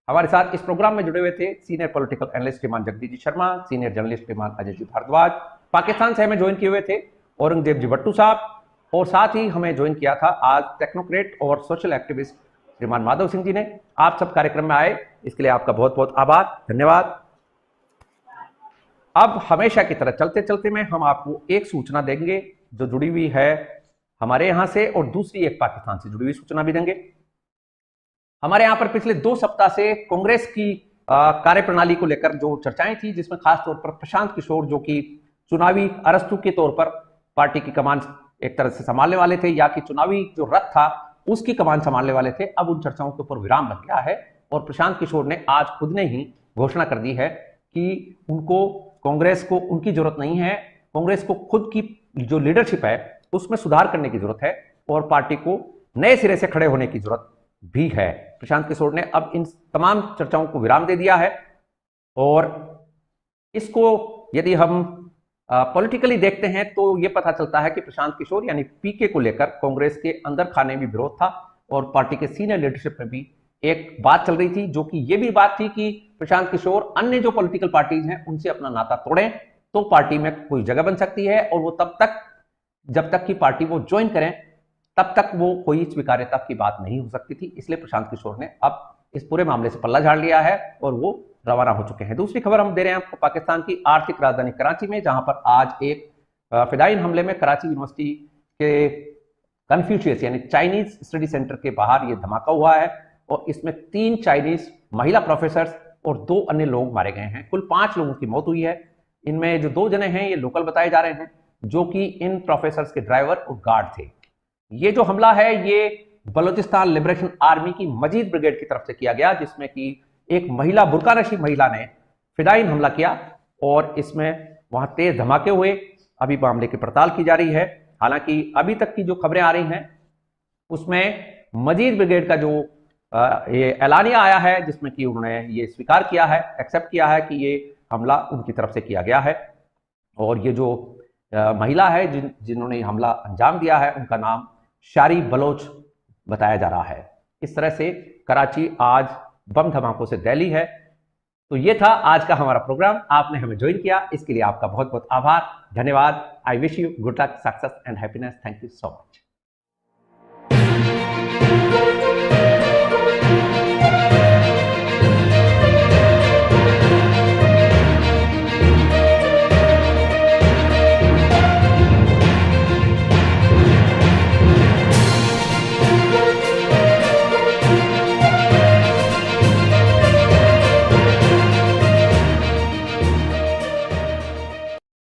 हमारे साथ इस प्रोग्राम में जुड़े हुए थे सीनियर पॉलिटिकल एनालिस्ट श्रीमान जगदीश जी शर्मा, सीनियर जर्नलिस्ट श्रीमान अजय जी भारद्वाज, पाकिस्तान से हमें ज्वाइन किए हुए थे औरंगजेब जी भट्टू साहब, और साथ ही हमें ज्वाइन किया था आज टेक्नोक्रेट और सोशल एक्टिविस्ट श्रीमान माधव सिंह जी ने। आप सब कार्यक्रम में आए, इसके लिए आपका बहुत बहुत आभार, धन्यवाद। अब हमेशा की तरह चलते चलते में हम आपको एक सूचना देंगे जो जुड़ी हुई है हमारे यहां से, और दूसरी एक पाकिस्तान से जुड़ी हुई सूचना भी देंगे। हमारे यहां पर पिछले 2 सप्ताह से कांग्रेस की कार्यप्रणाली को लेकर जो चर्चाएं थी, जिसमें खास तौर पर प्रशांत किशोर जो कि चुनावी अरस्तु के तौर पर पार्टी की कमान एक तरह से संभालने वाले थे, या कि चुनावी जो रथ था उसकी कमान संभालने वाले थे, अब उन चर्चाओं के ऊपर विराम लग गया है। और प्रशांत किशोर ने आज खुद ने ही घोषणा कर दी है कि उनको, कांग्रेस को उनकी जरूरत नहीं है, कांग्रेस को खुद की जो लीडरशिप है उसमें सुधार करने की जरूरत है, और पार्टी को नए सिरे से खड़े होने की जरूरत भी है। प्रशांत किशोर ने अब इन तमाम चर्चाओं को विराम दे दिया है, और इसको यदि हम पॉलिटिकली देखते हैं तो यह पता चलता है कि प्रशांत किशोर यानी पीके को लेकर कांग्रेस के अंदर खाने में विरोध था, और पार्टी के सीनियर लीडरशिप में भी एक बात चल रही थी, जो कि यह भी बात थी कि प्रशांत किशोर अन्य जो पॉलिटिकल पार्टीज हैं उनसे अपना नाता तोड़ें तो पार्टी में कोई जगह बन सकती है, और वो तब तक, जब तक कि पार्टी वो ज्वाइन करें तब तक वो कोई स्वीकार्यता की बात नहीं हो सकती थी। इसलिए प्रशांत किशोर ने अब इस पूरे मामले से पल्ला झाड़ लिया है और वो रवाना हो चुके हैं। दूसरी खबर हम दे रहे हैं आपको पाकिस्तान की आर्थिक राजधानी कराची में, जहां पर आज एक फिदायिन हमले में कराची यूनिवर्सिटी के कन्फ्यूशियस यानी चाइनीज स्टडी सेंटर के बाहर ये धमाका हुआ है, और इसमें 3 चाइनीज महिला प्रोफेसर और 2 अन्य लोग मारे गए हैं। कुल 5 लोगों की मौत हुई है। इनमें जो 2 जने हैं ये लोकल बताए जा रहे हैं, जो कि इन प्रोफेसर्स के ड्राइवर और गार्ड थे। ये जो हमला है ये बलूचिस्तान लिबरेशन आर्मी की मजीद ब्रिगेड की तरफ से किया गया, जिसमें कि एक महिला, बुर्कानशी महिला ने फिदायिन हमला किया, और इसमें वहां तेज धमाके हुए। अभी मामले की पड़ताल की जा रही है। हालांकि अभी तक की जो खबरें आ रही हैं उसमें मजीद ब्रिगेड का जो ये ऐलानिया आया है, जिसमें कि उन्होंने ये स्वीकार किया है, एक्सेप्ट किया है कि ये हमला उनकी तरफ से किया गया है। और ये जो महिला है जिन्होंने हमला अंजाम दिया है, उनका नाम शारी बलोच बताया जा रहा है। इस तरह से कराची आज बम धमाकों से दहली है। तो ये था आज का हमारा प्रोग्राम। आपने हमें ज्वाइन किया, इसके लिए आपका बहुत बहुत आभार, धन्यवाद। I wish you good luck, success and happiness. Thank you so much.